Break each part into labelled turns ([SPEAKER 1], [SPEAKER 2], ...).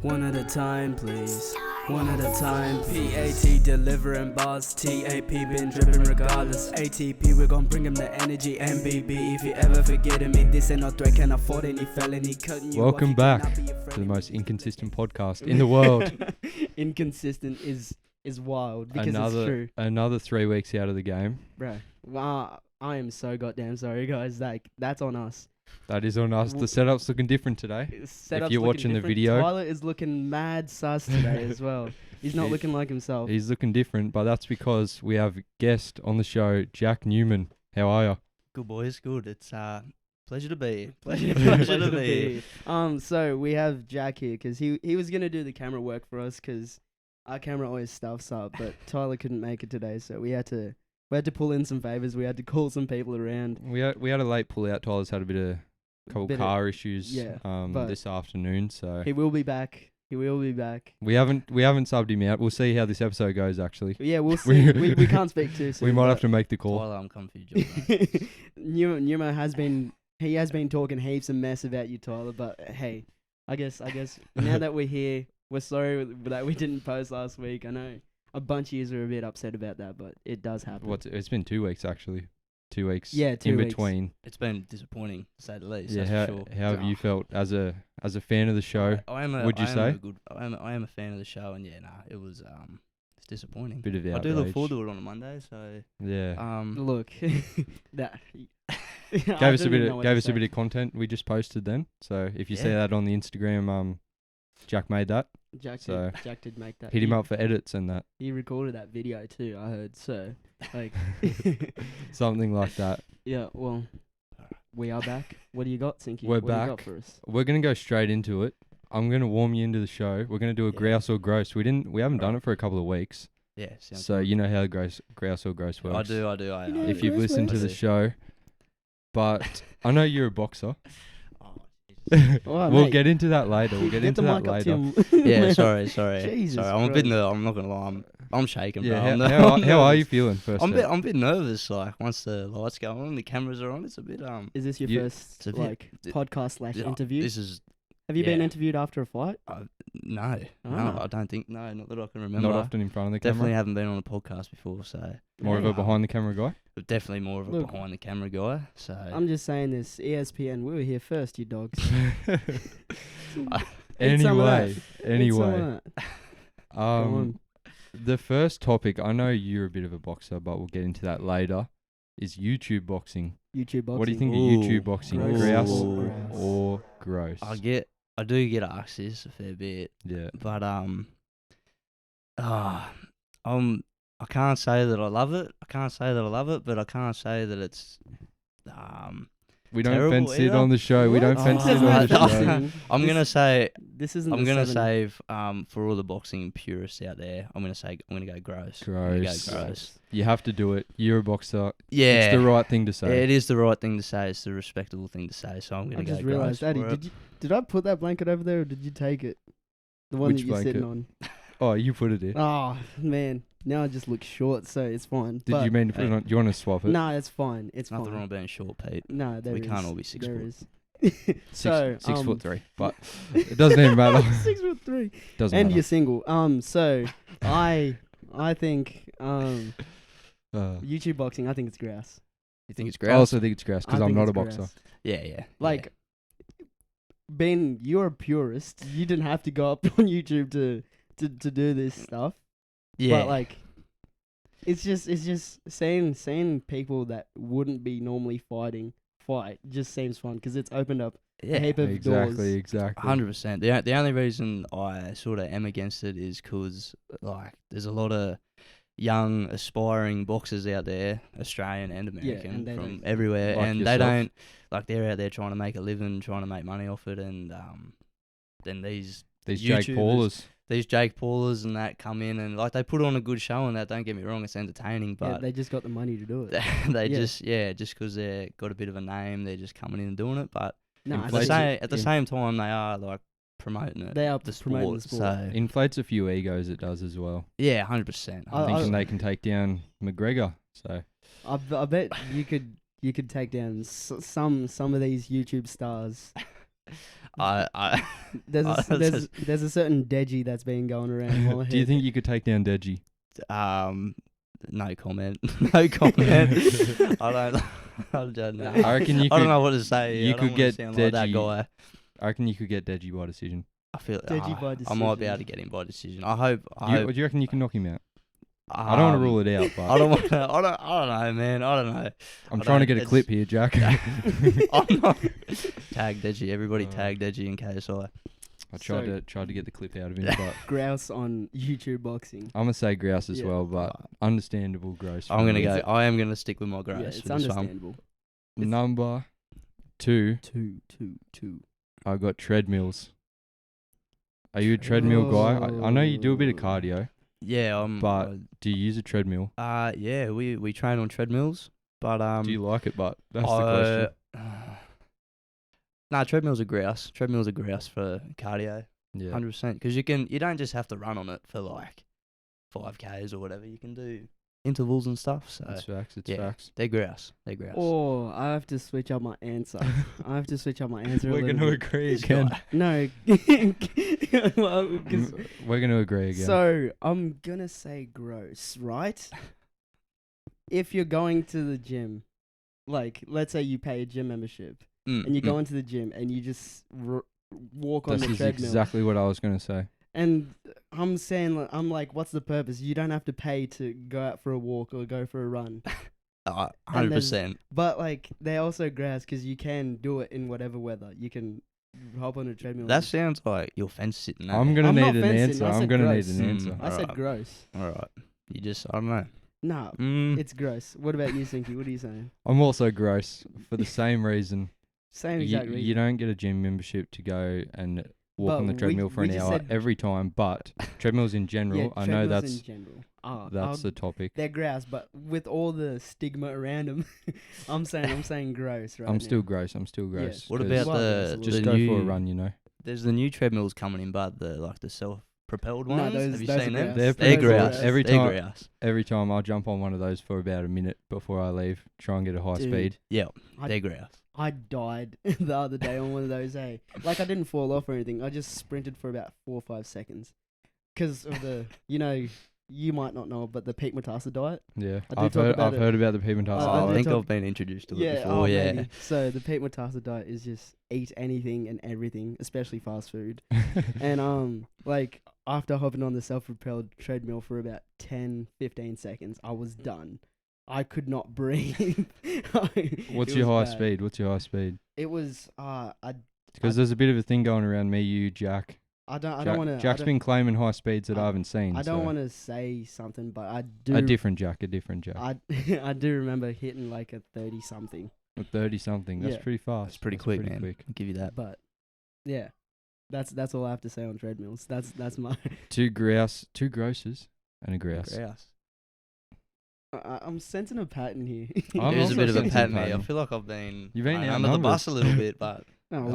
[SPEAKER 1] One at a time, please. One at a time. PAT delivering bars. TAP been dripping regardless. ATP, we're gon' bring him the energy. MBB, if you ever forgetting me, this ain't no threat, can't afford any felony. Cutting you
[SPEAKER 2] Welcome
[SPEAKER 1] off,
[SPEAKER 2] back
[SPEAKER 1] you
[SPEAKER 2] to the most inconsistent podcast in the world.
[SPEAKER 1] Inconsistent is wild because it's true.
[SPEAKER 2] Another 3 weeks out of the game.
[SPEAKER 1] Bro, I am so goddamn sorry, guys. Like, that's on us.
[SPEAKER 2] That is on us. The setup's looking different today.
[SPEAKER 1] Setup's
[SPEAKER 2] if you're watching the video.
[SPEAKER 1] Tyler is looking mad sus today as well. He's not looking like himself.
[SPEAKER 2] He's looking different, but that's because we have guest on the show, Jack Newman. How are you?
[SPEAKER 3] Good, boys. Good. It's pleasure to be here.
[SPEAKER 1] Pleasure to be here. So we have Jack here because he was gonna do the camera work for us because our camera always stuffs up, but Tyler couldn't make it today, so we had to pull in some favors. We had to call some people around.
[SPEAKER 2] We had a late pull out. Tyler's had a couple car issues this afternoon, so
[SPEAKER 1] he will be back. We
[SPEAKER 2] haven't subbed him out. We'll see how this episode goes. Actually,
[SPEAKER 1] yeah, we'll see. we can't speak too soon.
[SPEAKER 2] We might have to make the call.
[SPEAKER 3] Tyler, I'm confused.
[SPEAKER 1] Numa has been talking heaps of mess about you, Tyler. But hey, I guess now that we're here, we're sorry that we didn't post last week. I know a bunch of you are a bit upset about that, but it does happen.
[SPEAKER 2] It's been 2 weeks actually. 2 weeks.
[SPEAKER 1] Yeah, 2
[SPEAKER 2] in
[SPEAKER 1] weeks.
[SPEAKER 2] between.
[SPEAKER 3] It's been disappointing to say the least.
[SPEAKER 2] Yeah,
[SPEAKER 3] that's for sure.
[SPEAKER 2] How have you felt as a fan of the show? I am
[SPEAKER 3] a fan of the show, and it was it's disappointing.
[SPEAKER 2] Bit of outrage.
[SPEAKER 3] I do look forward to it on a Monday, so
[SPEAKER 2] yeah.
[SPEAKER 1] Look, that
[SPEAKER 2] gave us a bit of content we just posted then. So if you see that on the Instagram, Jack made that.
[SPEAKER 1] Jack did make that.
[SPEAKER 2] Hit him up for edits and that.
[SPEAKER 1] He recorded that video too, I heard. So, like,
[SPEAKER 2] something like that.
[SPEAKER 1] Yeah. Well, we are back. What do you got, Sinky?
[SPEAKER 2] We're
[SPEAKER 1] what
[SPEAKER 2] back.
[SPEAKER 1] Do you got for us?
[SPEAKER 2] We're gonna go straight into it. I'm gonna warm you into the show. We're gonna do a grouse or gross. We haven't done it for a couple of weeks.
[SPEAKER 3] Yeah.
[SPEAKER 2] So you know how grouse or gross works.
[SPEAKER 3] I do.
[SPEAKER 2] If you've listened to the show, but I know you're a boxer. We'll get into that later.
[SPEAKER 3] Yeah, sorry.
[SPEAKER 1] Jesus
[SPEAKER 3] sorry, I'm a bit nervous. I'm not gonna lie. I'm shaking, bro.
[SPEAKER 2] Yeah, how are you feeling first?
[SPEAKER 3] I'm a bit nervous. Like once the lights go on, the cameras are on. It's a bit
[SPEAKER 1] Is this your first podcast / interview? Have you been interviewed after a fight?
[SPEAKER 3] No, I don't think. No, not that I can remember.
[SPEAKER 2] Not often in front of the camera.
[SPEAKER 3] Definitely haven't been on a podcast before, so
[SPEAKER 2] more of a behind the camera guy.
[SPEAKER 3] But definitely more of a behind the camera guy. So
[SPEAKER 1] I'm just saying this. ESPN, we were here first, you dogs.
[SPEAKER 2] Anyway,
[SPEAKER 1] on.
[SPEAKER 2] The first topic, I know you're a bit of a boxer, but we'll get into that later, is YouTube boxing. What do you think of YouTube boxing? Grouse or gross?
[SPEAKER 3] I do get asked this a fair bit.
[SPEAKER 2] Yeah.
[SPEAKER 3] But I can't say that I love it. But I can't say that it's
[SPEAKER 2] we don't fence it on the show. We don't fence it on the show.
[SPEAKER 3] I'm gonna say
[SPEAKER 1] this isn't.
[SPEAKER 3] I'm gonna save for all the boxing purists out there. I'm gonna go gross. Gross.
[SPEAKER 2] You have to do it. You're a boxer.
[SPEAKER 3] Yeah,
[SPEAKER 2] it's the right thing to say.
[SPEAKER 3] Yeah, it is the right thing to say. It's the respectable thing to say. So I'm gonna go gross. I just realised,
[SPEAKER 1] Addy, did I put that blanket over there, or did you take it? The one that you're sitting on.
[SPEAKER 2] Oh, you put it in.
[SPEAKER 1] Oh man, now I just look short, so it's fine.
[SPEAKER 2] Did you mean to put it on? Do you want to swap it?
[SPEAKER 1] No, it's fine. It's
[SPEAKER 3] nothing
[SPEAKER 1] fine.
[SPEAKER 3] wrong with being short, Pete.
[SPEAKER 1] No,
[SPEAKER 3] we can't all be 6 foot.
[SPEAKER 1] So
[SPEAKER 2] 6'3", but it doesn't even matter.
[SPEAKER 1] 6'3".
[SPEAKER 2] Doesn't
[SPEAKER 1] and
[SPEAKER 2] matter.
[SPEAKER 1] you're single. So I think YouTube boxing. I think it's grouse.
[SPEAKER 3] You think it's grouse?
[SPEAKER 2] I also think it's grouse because I'm not a boxer.
[SPEAKER 3] Yeah.
[SPEAKER 1] Like, Ben, you're a purist. You didn't have to go up on YouTube to do this stuff.
[SPEAKER 3] Yeah.
[SPEAKER 1] But like, it's just seeing people that wouldn't be normally fight just seems fun because it's opened up a heap of doors.
[SPEAKER 2] Exactly.
[SPEAKER 3] 100%. The only reason I sort of am against it is because like there's a lot of young aspiring boxers out there, Australian and American, from everywhere,
[SPEAKER 2] like
[SPEAKER 3] and
[SPEAKER 2] yourself.
[SPEAKER 3] they don't like they're out there trying to make a living, trying to make money off it, and then these
[SPEAKER 2] Jake Paulers.
[SPEAKER 3] These Jake Paulers and that come in and like they put on a good show and that, don't get me wrong, it's entertaining, but
[SPEAKER 1] they just got the money to do it.
[SPEAKER 3] just because they've got a bit of a name, they're just coming in and doing it. But
[SPEAKER 1] no,
[SPEAKER 3] at the same time, they are like promoting it.
[SPEAKER 1] They are
[SPEAKER 3] the
[SPEAKER 1] promoting
[SPEAKER 3] sport.
[SPEAKER 1] the sport.
[SPEAKER 3] So
[SPEAKER 2] Inflates a few egos, it does as well.
[SPEAKER 3] Yeah, 100%.
[SPEAKER 2] Thinking they can take down McGregor. So
[SPEAKER 1] I bet you could take down some of these YouTube stars There's a certain Deji that's been going around in my head.
[SPEAKER 2] Do you think you could take down Deji?
[SPEAKER 3] No comment. No comment. I don't know.
[SPEAKER 2] I reckon you could.
[SPEAKER 3] I don't know what to say.
[SPEAKER 2] You could get
[SPEAKER 3] Deji.
[SPEAKER 2] Deji.
[SPEAKER 3] Like that guy.
[SPEAKER 2] I reckon you could get Deji by decision.
[SPEAKER 3] I feel
[SPEAKER 1] Deji by
[SPEAKER 3] I might be
[SPEAKER 1] decision.
[SPEAKER 3] able to get him by decision. I hope.
[SPEAKER 2] Do you reckon you can knock him out? I don't want to rule it out, but
[SPEAKER 3] I don't want to. I don't know, man. I don't know.
[SPEAKER 2] I'm trying to get a clip here, Jack.
[SPEAKER 3] I'm not. Tag Deji. Everybody tag Deji in KSI.
[SPEAKER 2] I tried to get the clip out of him, but
[SPEAKER 1] Grouse on YouTube boxing.
[SPEAKER 2] I'm gonna say grouse as well, but understandable grouse.
[SPEAKER 3] I'm gonna go. I am gonna stick with my grouse.
[SPEAKER 1] Yeah, it's
[SPEAKER 3] for this one.
[SPEAKER 1] understandable.
[SPEAKER 2] Number 2.
[SPEAKER 1] Two.
[SPEAKER 2] I got treadmills. Are you a treadmill guy? I know you do a bit of cardio,
[SPEAKER 3] Yeah.
[SPEAKER 2] but do you use a treadmill?
[SPEAKER 3] Yeah. We train on treadmills, but
[SPEAKER 2] Do you like it? But that's the question.
[SPEAKER 3] Nah, treadmills are grouse. Treadmills are grouse for cardio.
[SPEAKER 2] Yeah.
[SPEAKER 3] 100%. Because you don't just have to run on it for like 5Ks or whatever. You can do intervals and stuff. So
[SPEAKER 2] It's facts. It's
[SPEAKER 3] yeah,
[SPEAKER 2] facts.
[SPEAKER 3] they're grouse.
[SPEAKER 1] Oh, I have to switch up my answer.
[SPEAKER 2] We're
[SPEAKER 1] Going
[SPEAKER 2] gonna agree again.
[SPEAKER 1] No. Well, 'cause-
[SPEAKER 2] We're gonna agree again.
[SPEAKER 1] so, I'm going to say gross, right? If you're going to the gym, like, let's say you pay a gym membership, and you go into the gym and you just walk on
[SPEAKER 2] This
[SPEAKER 1] the
[SPEAKER 2] is
[SPEAKER 1] treadmill.
[SPEAKER 2] exactly what I was gonna say.
[SPEAKER 1] And I'm saying, I'm like, what's the purpose? You don't have to pay to go out for a walk or go for a run.
[SPEAKER 3] 100%.
[SPEAKER 1] But like, they also grass because you can do it in whatever weather. You can hop on a treadmill.
[SPEAKER 3] That sounds like you're fence sitting.
[SPEAKER 2] I'm gonna
[SPEAKER 1] I'm not
[SPEAKER 2] need an
[SPEAKER 1] fencing,
[SPEAKER 2] answer.
[SPEAKER 1] I
[SPEAKER 2] I'm
[SPEAKER 1] said
[SPEAKER 2] gonna
[SPEAKER 1] gross.
[SPEAKER 2] need an answer.
[SPEAKER 1] I said
[SPEAKER 3] Alright.
[SPEAKER 1] gross.
[SPEAKER 3] All right. You just, I don't know.
[SPEAKER 1] Nah,
[SPEAKER 3] Mm.
[SPEAKER 1] it's gross. What about you, Sinky? What are you saying?
[SPEAKER 2] I'm also gross for the same reason.
[SPEAKER 1] Same
[SPEAKER 2] You,
[SPEAKER 1] exact reason.
[SPEAKER 2] you don't get a gym membership to go and walk
[SPEAKER 1] But
[SPEAKER 2] on the
[SPEAKER 1] we-
[SPEAKER 2] treadmill for
[SPEAKER 1] we
[SPEAKER 2] an
[SPEAKER 1] just
[SPEAKER 2] hour
[SPEAKER 1] said-
[SPEAKER 2] every time, but treadmills in general,
[SPEAKER 1] Yeah,
[SPEAKER 2] I know
[SPEAKER 1] treadmills
[SPEAKER 2] that's
[SPEAKER 1] in general.
[SPEAKER 2] the topic.
[SPEAKER 1] They're gross, but with all the stigma around them, I'm saying gross right
[SPEAKER 2] I'm
[SPEAKER 1] now.
[SPEAKER 2] still gross. I'm still
[SPEAKER 1] Yeah.
[SPEAKER 2] gross.
[SPEAKER 3] What
[SPEAKER 2] 'cause
[SPEAKER 3] about
[SPEAKER 1] Well,
[SPEAKER 3] the
[SPEAKER 1] it's
[SPEAKER 2] just
[SPEAKER 3] the
[SPEAKER 2] go
[SPEAKER 3] new,
[SPEAKER 2] for a run, you know?
[SPEAKER 3] There's the new treadmills coming in, but the self-propelled
[SPEAKER 1] No,
[SPEAKER 3] ones.
[SPEAKER 1] those-
[SPEAKER 3] Have you
[SPEAKER 1] those
[SPEAKER 3] seen
[SPEAKER 1] are
[SPEAKER 3] them?
[SPEAKER 1] grouse.
[SPEAKER 3] They're
[SPEAKER 1] Those are
[SPEAKER 3] grouse.
[SPEAKER 1] grouse.
[SPEAKER 2] Every
[SPEAKER 3] They're
[SPEAKER 2] time-
[SPEAKER 3] grouse.
[SPEAKER 2] Every time I jump on one of those for about a minute before I leave, try and get a high
[SPEAKER 1] Dude.
[SPEAKER 2] speed.
[SPEAKER 3] Yeah,
[SPEAKER 1] I-
[SPEAKER 3] they're grouse.
[SPEAKER 1] I died the other day on one of those, Like, I didn't fall off or anything. I just sprinted for about 4 or 5 seconds. Because of the, you might not know, but the Pete Matassa diet.
[SPEAKER 2] Yeah,
[SPEAKER 1] I did talk about
[SPEAKER 2] I've
[SPEAKER 1] it.
[SPEAKER 2] heard about the Piedmont
[SPEAKER 1] I
[SPEAKER 3] I
[SPEAKER 1] did
[SPEAKER 3] think
[SPEAKER 1] talk-
[SPEAKER 3] I've been introduced to it
[SPEAKER 1] Yeah,
[SPEAKER 3] before. Yeah.
[SPEAKER 1] maybe. So the Pete Matassa diet is just eat anything and everything, especially fast food. And like after hopping on the self-propelled treadmill for about 10-15 seconds, I was done. I could not breathe.
[SPEAKER 2] What's
[SPEAKER 1] It
[SPEAKER 2] your high
[SPEAKER 1] was bad.
[SPEAKER 2] speed? What's your high speed?
[SPEAKER 1] It was
[SPEAKER 2] Because there's a bit of a thing going around me, you, Jack.
[SPEAKER 1] I don't want to.
[SPEAKER 2] Jack's been claiming high speeds that I
[SPEAKER 1] I-
[SPEAKER 2] haven't seen.
[SPEAKER 1] I don't
[SPEAKER 2] so-
[SPEAKER 1] want to say something, but I do.
[SPEAKER 2] A different Jack.
[SPEAKER 1] I I do remember hitting like a 30 something.
[SPEAKER 2] 30 something. That's
[SPEAKER 1] Yeah.
[SPEAKER 2] pretty fast.
[SPEAKER 3] It's pretty
[SPEAKER 2] That's
[SPEAKER 3] quick, man. I'll give you that.
[SPEAKER 1] But yeah, that's all I have to say on treadmills. That's my.
[SPEAKER 2] Two grosses, and a grouse.
[SPEAKER 3] Grouse.
[SPEAKER 1] I'm sensing a pattern here.
[SPEAKER 2] I'm
[SPEAKER 3] There's a
[SPEAKER 2] also
[SPEAKER 3] bit of a
[SPEAKER 2] sensing
[SPEAKER 3] pattern here. I
[SPEAKER 2] pattern.
[SPEAKER 3] feel like I've been
[SPEAKER 2] You've been
[SPEAKER 3] thrown under the
[SPEAKER 2] outnumbered.
[SPEAKER 3] bus a little bit, but
[SPEAKER 1] No,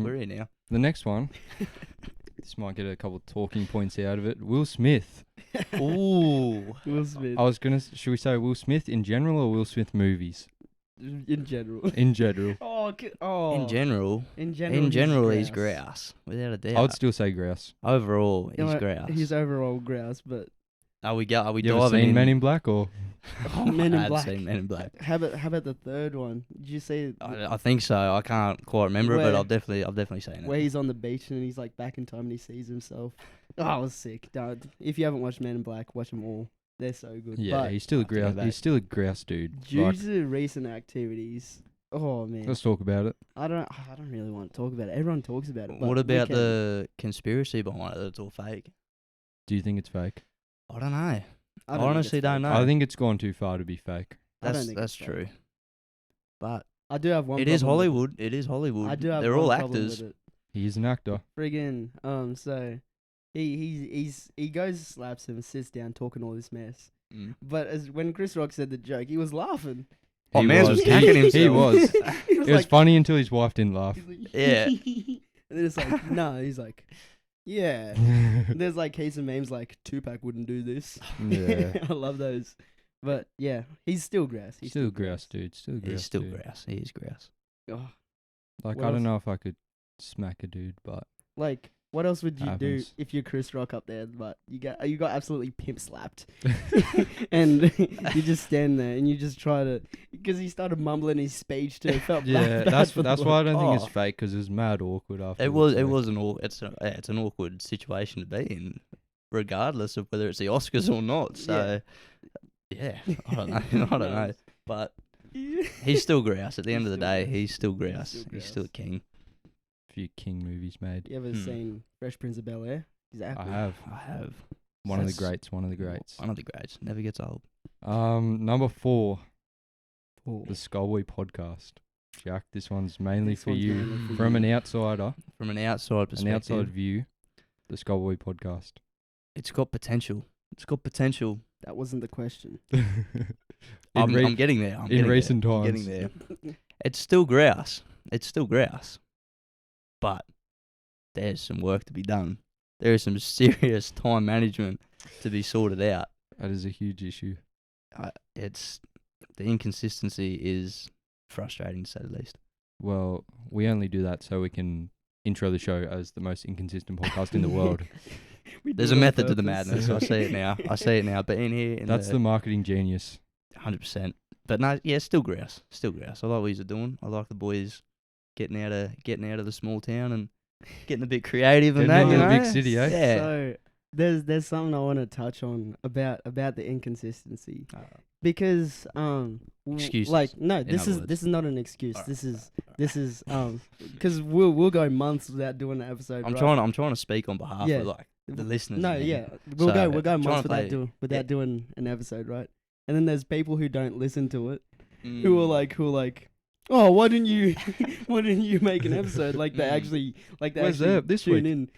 [SPEAKER 3] we're here now.
[SPEAKER 2] The next one. This might get a couple of talking points out of it. Will Smith.
[SPEAKER 3] Ooh.
[SPEAKER 1] Will Smith.
[SPEAKER 2] I was gonna. Should we say Will Smith in general or Will Smith movies
[SPEAKER 1] In general.
[SPEAKER 2] in general?
[SPEAKER 3] In general,
[SPEAKER 1] In general.
[SPEAKER 3] he's grouse, without a doubt.
[SPEAKER 2] I would still say grouse.
[SPEAKER 3] Overall,
[SPEAKER 1] You know
[SPEAKER 3] he's
[SPEAKER 1] what?
[SPEAKER 3] grouse.
[SPEAKER 1] He's overall grouse, but
[SPEAKER 3] Are we
[SPEAKER 2] You ever
[SPEAKER 3] diving
[SPEAKER 2] seen
[SPEAKER 3] in?
[SPEAKER 2] Men in Black or?
[SPEAKER 1] Men in
[SPEAKER 3] I'd
[SPEAKER 1] Black.
[SPEAKER 3] say Men in Black.
[SPEAKER 1] How about the third one? Did you see
[SPEAKER 3] I think so. I can't quite remember it, but
[SPEAKER 1] Where-
[SPEAKER 3] I've definitely seen
[SPEAKER 1] where
[SPEAKER 3] it.
[SPEAKER 1] he's on the beach and he's like back in time and he sees himself? Oh, I was sick. If you haven't watched Men in Black, watch them all. They're so good.
[SPEAKER 2] Yeah,
[SPEAKER 1] but
[SPEAKER 2] he's still a
[SPEAKER 3] I have to go
[SPEAKER 2] grouse.
[SPEAKER 3] back.
[SPEAKER 2] He's still a grouse dude.
[SPEAKER 1] due
[SPEAKER 2] Like,
[SPEAKER 1] to recent activities, oh man,
[SPEAKER 2] let's talk about it.
[SPEAKER 1] I don't really want to talk about it. Everyone talks about it. But
[SPEAKER 3] What
[SPEAKER 1] we
[SPEAKER 3] about
[SPEAKER 1] can.
[SPEAKER 3] the conspiracy behind it? That it's all fake.
[SPEAKER 2] Do you think it's fake?
[SPEAKER 3] I don't know.
[SPEAKER 1] I
[SPEAKER 3] I
[SPEAKER 1] think
[SPEAKER 3] honestly
[SPEAKER 1] it's
[SPEAKER 3] don't
[SPEAKER 1] fake.
[SPEAKER 3] know.
[SPEAKER 2] I think it's gone too far to be fake.
[SPEAKER 1] I don't
[SPEAKER 3] That's
[SPEAKER 1] think
[SPEAKER 3] that's
[SPEAKER 1] it's fake.
[SPEAKER 3] true. But
[SPEAKER 1] I do have one.
[SPEAKER 3] it is
[SPEAKER 1] problem with
[SPEAKER 3] Hollywood. It is Hollywood.
[SPEAKER 1] I do have
[SPEAKER 3] They're
[SPEAKER 1] one
[SPEAKER 3] all
[SPEAKER 1] problem
[SPEAKER 3] actors.
[SPEAKER 1] with it.
[SPEAKER 2] He's an actor.
[SPEAKER 1] Friggin' so he goes slaps him, sits down, talking all this mess.
[SPEAKER 3] Mm.
[SPEAKER 1] But as when Chris Rock said the joke, he was laughing.
[SPEAKER 3] Oh,
[SPEAKER 2] He
[SPEAKER 3] man's was
[SPEAKER 2] was.
[SPEAKER 3] cacking
[SPEAKER 2] He
[SPEAKER 3] himself.
[SPEAKER 2] was.
[SPEAKER 1] He was
[SPEAKER 2] It was
[SPEAKER 1] like,
[SPEAKER 2] funny until his wife didn't laugh.
[SPEAKER 1] he's like,
[SPEAKER 3] Yeah.
[SPEAKER 1] and then it's like, no, he's like, yeah. There's like case of memes like Tupac wouldn't do this.
[SPEAKER 2] Yeah.
[SPEAKER 1] I love those. But yeah, he's still grass. He's
[SPEAKER 2] Still grouse, dude. Still grouse.
[SPEAKER 3] He's still
[SPEAKER 2] dude.
[SPEAKER 3] grouse. He is grouse.
[SPEAKER 1] Oh,
[SPEAKER 2] Like,
[SPEAKER 1] What
[SPEAKER 2] I don't
[SPEAKER 1] else?
[SPEAKER 2] know if I could smack a dude, but
[SPEAKER 1] Like, what else would you do
[SPEAKER 2] happens.
[SPEAKER 1] if you're Chris Rock up there, but you got absolutely pimp slapped, and you just stand there and you just try to, because he started mumbling his speech too. It felt
[SPEAKER 2] yeah,
[SPEAKER 1] bad for the
[SPEAKER 2] that's why I don't think
[SPEAKER 3] Oh.
[SPEAKER 2] it's fake, because it was mad awkward after.
[SPEAKER 3] It was it's an awkward situation to be in, regardless of whether it's the Oscars or not. So yeah, I don't know. I don't know. But he's still grouse. At the end of the day, he's still grouse. He's still a king.
[SPEAKER 2] Few King movies made.
[SPEAKER 1] You ever seen Fresh Prince of Bel-Air? Exactly.
[SPEAKER 2] I have. One of the greats. One of the greats.
[SPEAKER 3] One of the greats. Never gets old.
[SPEAKER 2] Number 4, the Sculboi podcast. Jack, this one's mainly for you. From an outsider.
[SPEAKER 3] From an outside perspective.
[SPEAKER 2] An outside view, the Sculboi podcast.
[SPEAKER 3] It's got potential. It's got potential.
[SPEAKER 1] That wasn't the question.
[SPEAKER 3] I'm getting there.
[SPEAKER 2] In recent times.
[SPEAKER 3] I'm getting there. It's still grouse. It's still grouse. But there's some work to be done. There is some serious time management to be sorted out.
[SPEAKER 2] That is a huge issue.
[SPEAKER 3] The inconsistency is frustrating, to say the least.
[SPEAKER 2] Well, we only do that so we can intro the show as the most inconsistent podcast in the world.
[SPEAKER 3] There's a method to the madness. I see it now. But in here,
[SPEAKER 2] that's the marketing genius.
[SPEAKER 3] 100%. But no, yeah, still grouse. Still grouse. I like what he's doing. I like the boys getting out of the small town and getting a bit creative and that, you know.
[SPEAKER 2] The big city, eh?
[SPEAKER 3] Yeah.
[SPEAKER 1] So there's something I want to touch on about the inconsistency, because
[SPEAKER 3] excuses.
[SPEAKER 1] Like, no, this is not an excuse. Right. This is because we'll go months without doing an episode.
[SPEAKER 3] I'm trying to speak on behalf of like the listeners.
[SPEAKER 1] No, yeah, we'll go months without doing an episode, right? And then there's people who don't listen to it, who are like, oh, why didn't you make an episode? Like they actually
[SPEAKER 2] this
[SPEAKER 1] tune
[SPEAKER 2] week?
[SPEAKER 1] in.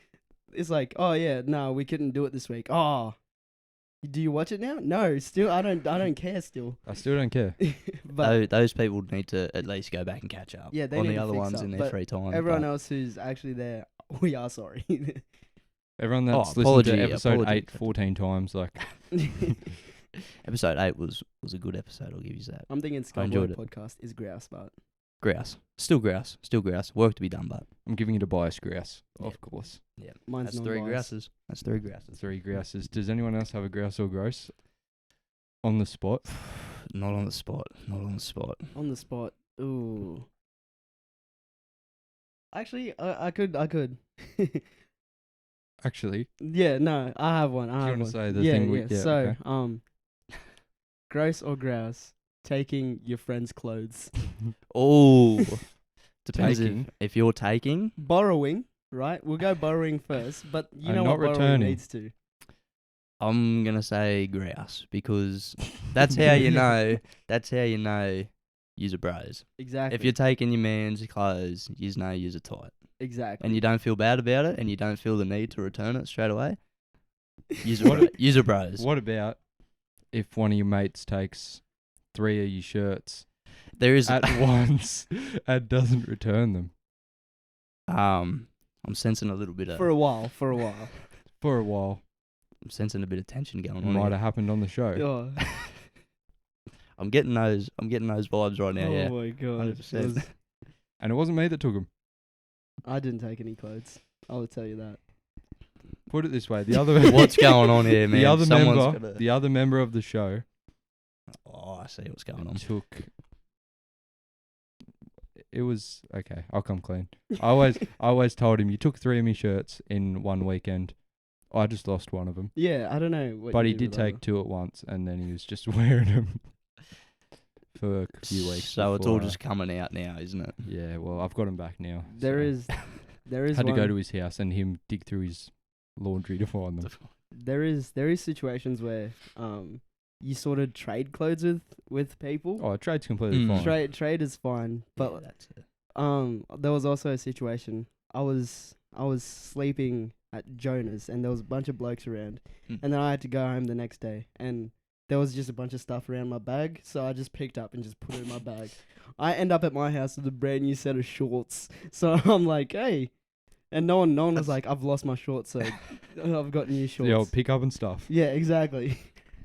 [SPEAKER 1] It's like, oh yeah, no, we couldn't do it this week. Oh, do you watch it now? No, still, I don't care. Still,
[SPEAKER 2] I still don't care.
[SPEAKER 3] But those people need to at least go back and catch up.
[SPEAKER 1] Yeah, they
[SPEAKER 3] on
[SPEAKER 1] need
[SPEAKER 3] the
[SPEAKER 1] to
[SPEAKER 3] other
[SPEAKER 1] fix
[SPEAKER 3] ones
[SPEAKER 1] up,
[SPEAKER 3] in their free time.
[SPEAKER 1] Everyone else who's actually there, we are sorry.
[SPEAKER 2] Everyone that's listened to episode 8 14 times, like.
[SPEAKER 3] Episode 8 was a good episode. I'll give you that.
[SPEAKER 1] I'm thinking Sculboi podcast is grouse, but
[SPEAKER 3] grouse, still grouse. Work to be done, but
[SPEAKER 2] I'm giving it a bias grouse, of course.
[SPEAKER 3] Yeah,
[SPEAKER 1] mine's
[SPEAKER 3] That's 3 grouses. That's 3 grouses.
[SPEAKER 2] 3 grouses. Does anyone else have a grouse or gross on the spot?
[SPEAKER 3] Not on the spot.
[SPEAKER 1] On the spot. Ooh. Actually, I could.
[SPEAKER 2] Actually.
[SPEAKER 1] Yeah, no, I have one.
[SPEAKER 2] Do you want to say the thing we... Yeah,
[SPEAKER 1] so,
[SPEAKER 2] okay.
[SPEAKER 1] Gross or grouse, taking your friend's clothes.
[SPEAKER 3] Oh. Depends if you're taking.
[SPEAKER 1] Borrowing, right? We'll go borrowing first, but you know
[SPEAKER 2] not
[SPEAKER 1] what borrowing
[SPEAKER 2] returning.
[SPEAKER 1] leads to.
[SPEAKER 3] I'm going to say grouse, because that's how you know. That's how you know you're bros.
[SPEAKER 1] Exactly.
[SPEAKER 3] If you're taking your man's clothes, you know you're tight.
[SPEAKER 1] Exactly.
[SPEAKER 3] And you don't feel bad about it, and you don't feel the need to return it straight away. You're bros.
[SPEAKER 2] What about if one of your mates takes 3 of your shirts
[SPEAKER 3] there is
[SPEAKER 2] at once and doesn't return them?
[SPEAKER 3] I'm sensing a little bit of...
[SPEAKER 1] For a while.
[SPEAKER 2] For a while.
[SPEAKER 3] I'm sensing a bit of tension going
[SPEAKER 2] It
[SPEAKER 3] on.
[SPEAKER 2] might have happened on the show.
[SPEAKER 1] Oh.
[SPEAKER 3] I'm getting those vibes right now, yeah.
[SPEAKER 1] Oh my god.
[SPEAKER 3] 100%.
[SPEAKER 2] And it wasn't me that took them.
[SPEAKER 1] I didn't take any clothes. I will tell you that.
[SPEAKER 2] Put it this way: the other
[SPEAKER 3] what's going on here, man?
[SPEAKER 2] The other member of the show.
[SPEAKER 3] Oh, I see what's going on.
[SPEAKER 2] Took. It was okay. I'll come clean. I always told him, you took 3 of my shirts in one weekend. I just lost one of them.
[SPEAKER 1] Yeah, I don't know.
[SPEAKER 2] But he did take 2 at once, and then he was just wearing them for a few weeks.
[SPEAKER 3] So it's all just coming out now, isn't it?
[SPEAKER 2] Yeah. Well, I've got him back now.
[SPEAKER 1] There is.
[SPEAKER 2] Had to go to his house and him dig through his laundry to find them.
[SPEAKER 1] There is situations where you sort of trade clothes with people.
[SPEAKER 2] Oh, trade's completely fine.
[SPEAKER 1] Trade is fine, but
[SPEAKER 3] yeah, that's it.
[SPEAKER 1] There was also a situation. I was sleeping at Jonah's, and there was a bunch of blokes around, and then I had to go home the next day, and there was just a bunch of stuff around my bag, so I just picked up and just put it in my bag. I end up at my house with a brand new set of shorts, so I'm like, hey. And no one was like, I've lost my shorts, so I've got new shorts.
[SPEAKER 2] The old pick up and stuff.
[SPEAKER 1] Yeah, exactly.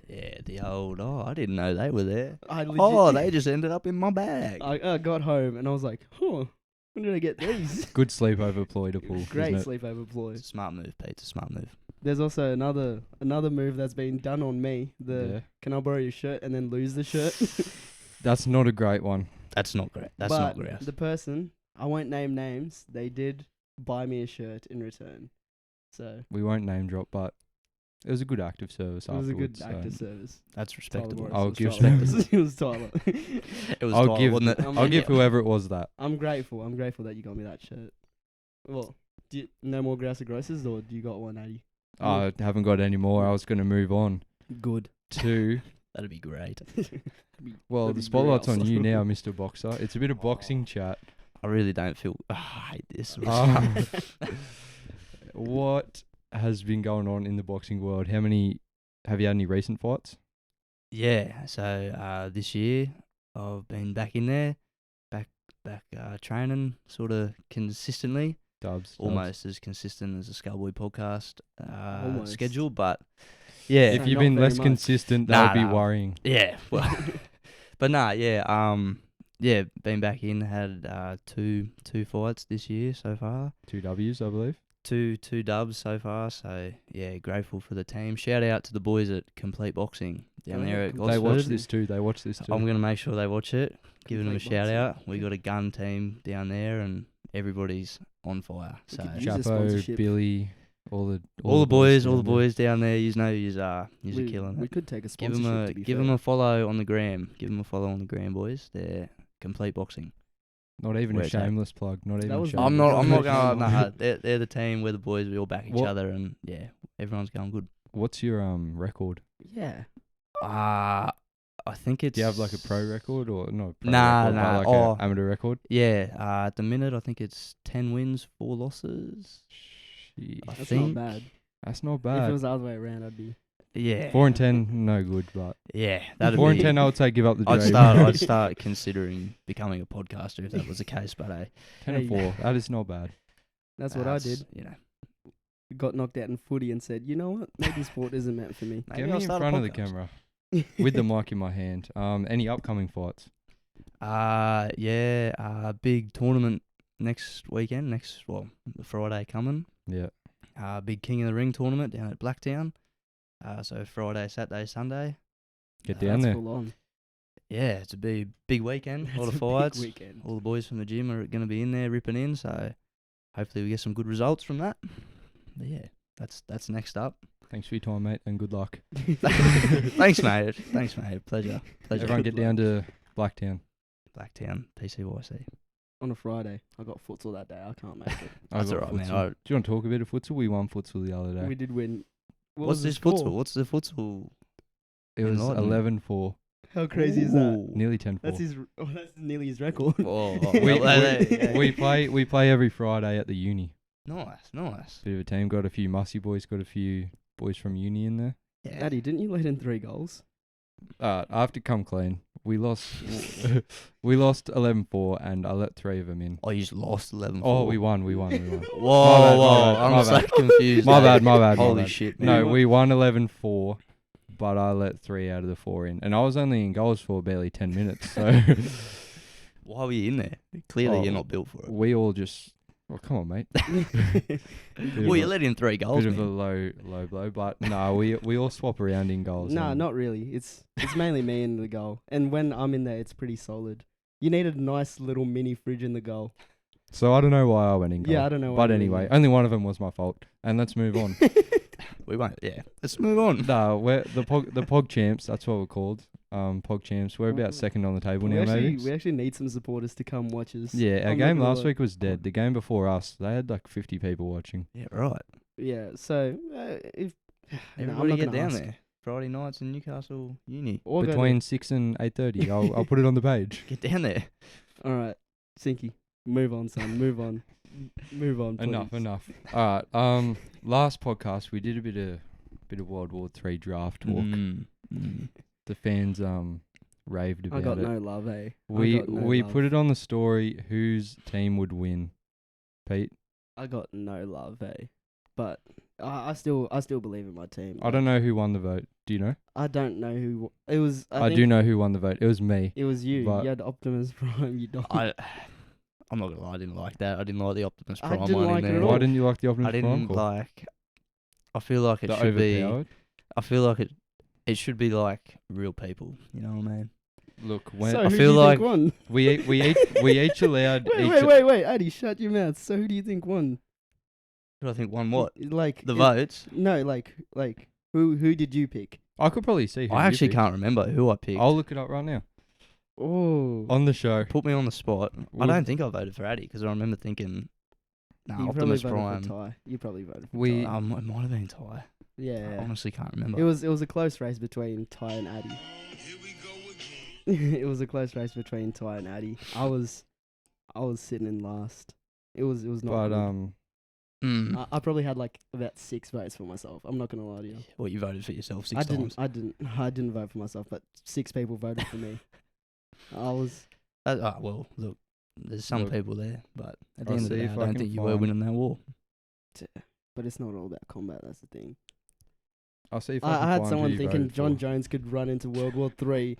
[SPEAKER 3] Yeah, the old, I didn't know they were there.
[SPEAKER 1] They
[SPEAKER 3] just ended up in my bag.
[SPEAKER 1] I got home and I was like, huh, When did I get these?
[SPEAKER 2] Good sleepover ploy to pull.
[SPEAKER 1] Great
[SPEAKER 2] isn't it?
[SPEAKER 1] sleepover ploy.
[SPEAKER 3] It's a smart move, Pete. It's a smart move.
[SPEAKER 1] There's also another move that's been done on me. Can I borrow your shirt and then lose the shirt?
[SPEAKER 2] That's not a great one.
[SPEAKER 3] That's not great. That's
[SPEAKER 1] but
[SPEAKER 3] not great.
[SPEAKER 1] the person, I won't name names, they did buy me a shirt in return. So
[SPEAKER 2] We won't name drop, but it was a good active service.
[SPEAKER 1] it was a good
[SPEAKER 2] afterwards,
[SPEAKER 1] active
[SPEAKER 2] so
[SPEAKER 1] service.
[SPEAKER 3] That's respectable.
[SPEAKER 1] Tyler
[SPEAKER 2] I'll
[SPEAKER 1] Morris
[SPEAKER 2] give
[SPEAKER 1] was Tyler. It was Tyler.
[SPEAKER 3] It was
[SPEAKER 2] I'll
[SPEAKER 3] Tyler,
[SPEAKER 2] give
[SPEAKER 3] wasn't it?
[SPEAKER 1] I'm
[SPEAKER 2] I'll
[SPEAKER 1] like,
[SPEAKER 2] give whoever it was that.
[SPEAKER 1] I'm grateful. I'm grateful that you got me that shirt. Well, no more Grouse Grosses, or do you got one, Addy?
[SPEAKER 2] I haven't got any more. I was going to move on
[SPEAKER 1] Good.
[SPEAKER 2] to.
[SPEAKER 3] That'd be great.
[SPEAKER 2] Well,
[SPEAKER 1] That'd
[SPEAKER 2] the
[SPEAKER 1] be
[SPEAKER 2] spotlight's
[SPEAKER 1] grouse.
[SPEAKER 2] on you now, Mr. Boxer. It's a bit of boxing chat.
[SPEAKER 3] I really don't feel. I hate this.
[SPEAKER 2] What has been going on in the boxing world? Have you had any recent fights?
[SPEAKER 3] Yeah. So this year I've been back in there, back training sort of consistently.
[SPEAKER 2] Dubs.
[SPEAKER 3] Almost as consistent as a Sculboi podcast
[SPEAKER 1] Almost.
[SPEAKER 3] schedule, but yeah,
[SPEAKER 2] If you've
[SPEAKER 1] not
[SPEAKER 2] been
[SPEAKER 1] very
[SPEAKER 2] less
[SPEAKER 1] much.
[SPEAKER 2] consistent, that would
[SPEAKER 3] Nah.
[SPEAKER 2] be worrying.
[SPEAKER 3] yeah. Well, but nah, yeah, been back in, had two fights this year so far.
[SPEAKER 2] 2 Ws, I believe.
[SPEAKER 3] Two dubs so far, so yeah, grateful for the team. Shout out to the boys at Complete Boxing down there at
[SPEAKER 2] They watch
[SPEAKER 3] Gosford.
[SPEAKER 2] this too.
[SPEAKER 3] I'm going to make sure they watch it. Giving them a
[SPEAKER 1] Complete
[SPEAKER 3] shout
[SPEAKER 1] Boxing.
[SPEAKER 3] out. We got a gun team down there and everybody's on fire.
[SPEAKER 1] We
[SPEAKER 3] So
[SPEAKER 1] could use a
[SPEAKER 2] Chapo,
[SPEAKER 1] sponsorship.
[SPEAKER 2] Billy, all the
[SPEAKER 3] boys
[SPEAKER 2] down there.
[SPEAKER 3] down there, you know, you're killing
[SPEAKER 1] We
[SPEAKER 3] it.
[SPEAKER 1] could take a
[SPEAKER 3] Give
[SPEAKER 1] sponsorship. to be
[SPEAKER 3] them
[SPEAKER 1] fair.
[SPEAKER 3] a follow on the gram. Give them a follow on the gram, boys. They're Complete Boxing.
[SPEAKER 2] Not even
[SPEAKER 3] Where
[SPEAKER 2] a
[SPEAKER 3] it's at.
[SPEAKER 2] shameless plug. Not even.
[SPEAKER 1] was
[SPEAKER 2] shameless.
[SPEAKER 3] I'm not
[SPEAKER 1] Shameless.
[SPEAKER 3] going. Nah, they're the team. We're the boys. We all back each
[SPEAKER 2] What-
[SPEAKER 3] other, and yeah, everyone's going good.
[SPEAKER 2] What's your record?
[SPEAKER 1] Yeah.
[SPEAKER 3] I think it's.
[SPEAKER 2] Do you have like a pro record or not? A pro
[SPEAKER 3] Nah,
[SPEAKER 2] record, but
[SPEAKER 3] nah,
[SPEAKER 2] like
[SPEAKER 3] oh.
[SPEAKER 2] a amateur record.
[SPEAKER 3] Yeah. At the minute, I think it's 10 wins, 4 losses.
[SPEAKER 2] Shit.
[SPEAKER 3] I
[SPEAKER 1] That's
[SPEAKER 3] think.
[SPEAKER 1] not bad.
[SPEAKER 2] That's not
[SPEAKER 1] If it
[SPEAKER 2] bad.
[SPEAKER 1] was the other way around, I'd be.
[SPEAKER 3] Yeah.
[SPEAKER 2] 4 and 10, no good, but
[SPEAKER 3] Yeah. That'd
[SPEAKER 2] 4
[SPEAKER 3] be.
[SPEAKER 2] and 10, I would say give up the dream.
[SPEAKER 3] I'd start considering becoming a podcaster if that was the case. But
[SPEAKER 2] 10 and 4, that is not bad.
[SPEAKER 1] That's what I did.
[SPEAKER 3] You know.
[SPEAKER 1] Got knocked out in footy and said, you know what? Maybe sport isn't meant for me.
[SPEAKER 3] Maybe
[SPEAKER 2] Get
[SPEAKER 3] I'll
[SPEAKER 2] me in
[SPEAKER 3] start a
[SPEAKER 2] front of the
[SPEAKER 3] podcast.
[SPEAKER 2] camera with the mic in my hand. Any upcoming fights?
[SPEAKER 3] Big tournament next weekend. The Friday coming.
[SPEAKER 2] Yeah.
[SPEAKER 3] Big King of the Ring tournament down at Blacktown. So Friday, Saturday, Sunday.
[SPEAKER 2] Get
[SPEAKER 1] That's
[SPEAKER 2] down there.
[SPEAKER 1] full on.
[SPEAKER 3] Yeah, it's a big weekend. A lot of
[SPEAKER 1] It's a big
[SPEAKER 3] fights.
[SPEAKER 1] weekend.
[SPEAKER 3] All the boys from the gym are going to be in there ripping in. So hopefully we get some good results from that. But yeah, that's next up.
[SPEAKER 2] Thanks for your time, mate, and good luck.
[SPEAKER 3] Thanks, mate. Pleasure.
[SPEAKER 2] Everyone get down to Blacktown.
[SPEAKER 3] Blacktown, PCYC.
[SPEAKER 1] On a Friday. I got futsal that day. I can't make it.
[SPEAKER 2] I
[SPEAKER 3] That's
[SPEAKER 2] got
[SPEAKER 3] all right, man.
[SPEAKER 2] futsal. Do you want to talk a bit of futsal? We won futsal the other day.
[SPEAKER 1] We did win. What
[SPEAKER 3] What's
[SPEAKER 1] was the
[SPEAKER 3] this
[SPEAKER 1] score?
[SPEAKER 3] futsal? What's the futsal?
[SPEAKER 2] It was
[SPEAKER 3] Enlighten.
[SPEAKER 2] 11-4,
[SPEAKER 1] How crazy is that?
[SPEAKER 3] Ooh.
[SPEAKER 2] nearly 10-4.
[SPEAKER 1] That's that's nearly his record.
[SPEAKER 3] Oh,
[SPEAKER 2] we play every Friday at the uni.
[SPEAKER 3] Nice.
[SPEAKER 2] Bit of a team. Got a few mussy boys. Got a few boys from uni in there.
[SPEAKER 3] Yeah.
[SPEAKER 1] Addy, didn't you let in 3 goals?
[SPEAKER 2] I have to come clean. We lost. We lost 11-4, and I let 3 of them in.
[SPEAKER 3] Oh, you just lost 11.
[SPEAKER 2] Oh, we won.
[SPEAKER 3] Whoa,
[SPEAKER 2] My bad,
[SPEAKER 3] I'm
[SPEAKER 2] my
[SPEAKER 3] so
[SPEAKER 2] bad.
[SPEAKER 3] confused.
[SPEAKER 2] My
[SPEAKER 3] mate.
[SPEAKER 2] bad.
[SPEAKER 3] Holy shit, man.
[SPEAKER 2] No, we won 11-4, but I let 3 out of the 4 in, and I was only in goals for barely 10 minutes. So
[SPEAKER 3] Why were you in there? Clearly,
[SPEAKER 2] Oh,
[SPEAKER 3] you're not built for it.
[SPEAKER 2] we all just. Well, come on, mate.
[SPEAKER 3] Well, you let in 3 goals,
[SPEAKER 2] Bit of a
[SPEAKER 3] man.
[SPEAKER 2] low blow, but no, we all swap around in goals.
[SPEAKER 1] Nah,
[SPEAKER 2] and
[SPEAKER 1] not really. It's mainly me in the goal. And when I'm in there, it's pretty solid. You needed a nice little mini fridge in the goal.
[SPEAKER 2] So I don't know why I went in goal.
[SPEAKER 1] Yeah, I don't know.
[SPEAKER 2] But anyway, only one of them was my fault, and let's move on.
[SPEAKER 3] We won't. Yeah. Let's move on.
[SPEAKER 2] No, we're the Pog champs. That's what we're called. Pog champs. We're about second on the table now, maybe.
[SPEAKER 1] we actually need some supporters to come watch us.
[SPEAKER 2] Yeah, our
[SPEAKER 1] I'm not
[SPEAKER 2] game
[SPEAKER 1] gonna
[SPEAKER 2] last
[SPEAKER 1] lie.
[SPEAKER 2] week was dead. The game before us, they had like 50 people watching.
[SPEAKER 3] Yeah, right.
[SPEAKER 1] Yeah, so if no, I'm
[SPEAKER 3] Everybody
[SPEAKER 1] not
[SPEAKER 3] get
[SPEAKER 1] gonna
[SPEAKER 3] down
[SPEAKER 1] ask.
[SPEAKER 3] there. Friday nights in Newcastle Uni.
[SPEAKER 1] Or go
[SPEAKER 2] Between 6 and 8:30. I'll put it on the page.
[SPEAKER 3] Get down there.
[SPEAKER 1] there. All right, Sinky, move on, son. Move on. Move on. Please.
[SPEAKER 2] Enough. All right. Last podcast we did a bit of World War III draft talk. The fans raved about
[SPEAKER 1] I got
[SPEAKER 2] it.
[SPEAKER 1] no love, eh?
[SPEAKER 2] We put it on the story whose team would win. Pete,
[SPEAKER 1] I got no love, eh? But I still believe in my team.
[SPEAKER 2] I don't know who won the vote. Do you know?
[SPEAKER 1] I don't know who it was.
[SPEAKER 2] I do know who won the vote. It was me.
[SPEAKER 1] It was you.
[SPEAKER 2] but-
[SPEAKER 1] You had Optimus Prime. You dog.
[SPEAKER 3] I'm not gonna lie, I didn't like that. I didn't like the Optimus
[SPEAKER 4] I
[SPEAKER 3] Prime
[SPEAKER 4] didn't
[SPEAKER 3] one
[SPEAKER 4] like
[SPEAKER 3] in
[SPEAKER 4] it
[SPEAKER 3] there.
[SPEAKER 4] at all.
[SPEAKER 2] Why didn't you like the Optimus
[SPEAKER 3] I
[SPEAKER 2] Prime?
[SPEAKER 3] didn't
[SPEAKER 2] call?
[SPEAKER 3] like. I feel like it
[SPEAKER 2] The
[SPEAKER 3] should be.
[SPEAKER 2] overpowered?
[SPEAKER 3] I feel like it should be like real people. You know what I mean?
[SPEAKER 2] Look, when
[SPEAKER 4] So
[SPEAKER 3] I
[SPEAKER 4] who
[SPEAKER 3] feel
[SPEAKER 4] do you
[SPEAKER 3] like-
[SPEAKER 4] think won?
[SPEAKER 2] we each allowed
[SPEAKER 4] Wait, Addy, shut your mouth. So who do you think won?
[SPEAKER 3] Who do I think won what?
[SPEAKER 4] Like
[SPEAKER 3] The votes.
[SPEAKER 4] No, like who did you pick?
[SPEAKER 2] I could probably see who
[SPEAKER 3] I
[SPEAKER 2] you
[SPEAKER 3] actually
[SPEAKER 2] picked.
[SPEAKER 3] can't remember who I picked.
[SPEAKER 2] I'll look it up right now.
[SPEAKER 4] Oh,
[SPEAKER 2] On the show.
[SPEAKER 3] Put me on the spot. I
[SPEAKER 2] We'll-
[SPEAKER 3] don't think I voted for Addy because I remember thinking,
[SPEAKER 4] you
[SPEAKER 3] nah,
[SPEAKER 4] probably
[SPEAKER 3] Optimus
[SPEAKER 4] voted
[SPEAKER 3] Prime.
[SPEAKER 4] for Ty. You probably voted for
[SPEAKER 2] We-
[SPEAKER 4] Ty.
[SPEAKER 3] It might have been Ty.
[SPEAKER 4] Yeah.
[SPEAKER 3] I honestly can't remember.
[SPEAKER 4] It was a close race between Ty and Addy. It was a close race between Ty and Addy. I was sitting in last. It was not.
[SPEAKER 2] But
[SPEAKER 4] good.
[SPEAKER 3] Mm.
[SPEAKER 4] I probably had like about 6 votes for myself. I'm not gonna lie to you.
[SPEAKER 3] Well, you voted for yourself
[SPEAKER 4] I
[SPEAKER 3] 6 times.
[SPEAKER 4] I didn't vote for myself, but 6 people voted for me. I was.
[SPEAKER 3] Well, look, there's some
[SPEAKER 2] Look,
[SPEAKER 3] people there, but at the
[SPEAKER 2] I'll
[SPEAKER 3] end of the
[SPEAKER 2] see
[SPEAKER 3] day,
[SPEAKER 2] if
[SPEAKER 3] I
[SPEAKER 2] I
[SPEAKER 3] don't
[SPEAKER 2] can
[SPEAKER 3] think you were
[SPEAKER 2] find-
[SPEAKER 3] winning that war.
[SPEAKER 4] But it's not all about combat. That's the thing.
[SPEAKER 2] I'll see if I can
[SPEAKER 4] I had
[SPEAKER 2] find
[SPEAKER 4] someone
[SPEAKER 2] who you
[SPEAKER 4] thinking
[SPEAKER 2] voted
[SPEAKER 4] John
[SPEAKER 2] for.
[SPEAKER 4] Jones could run into World War III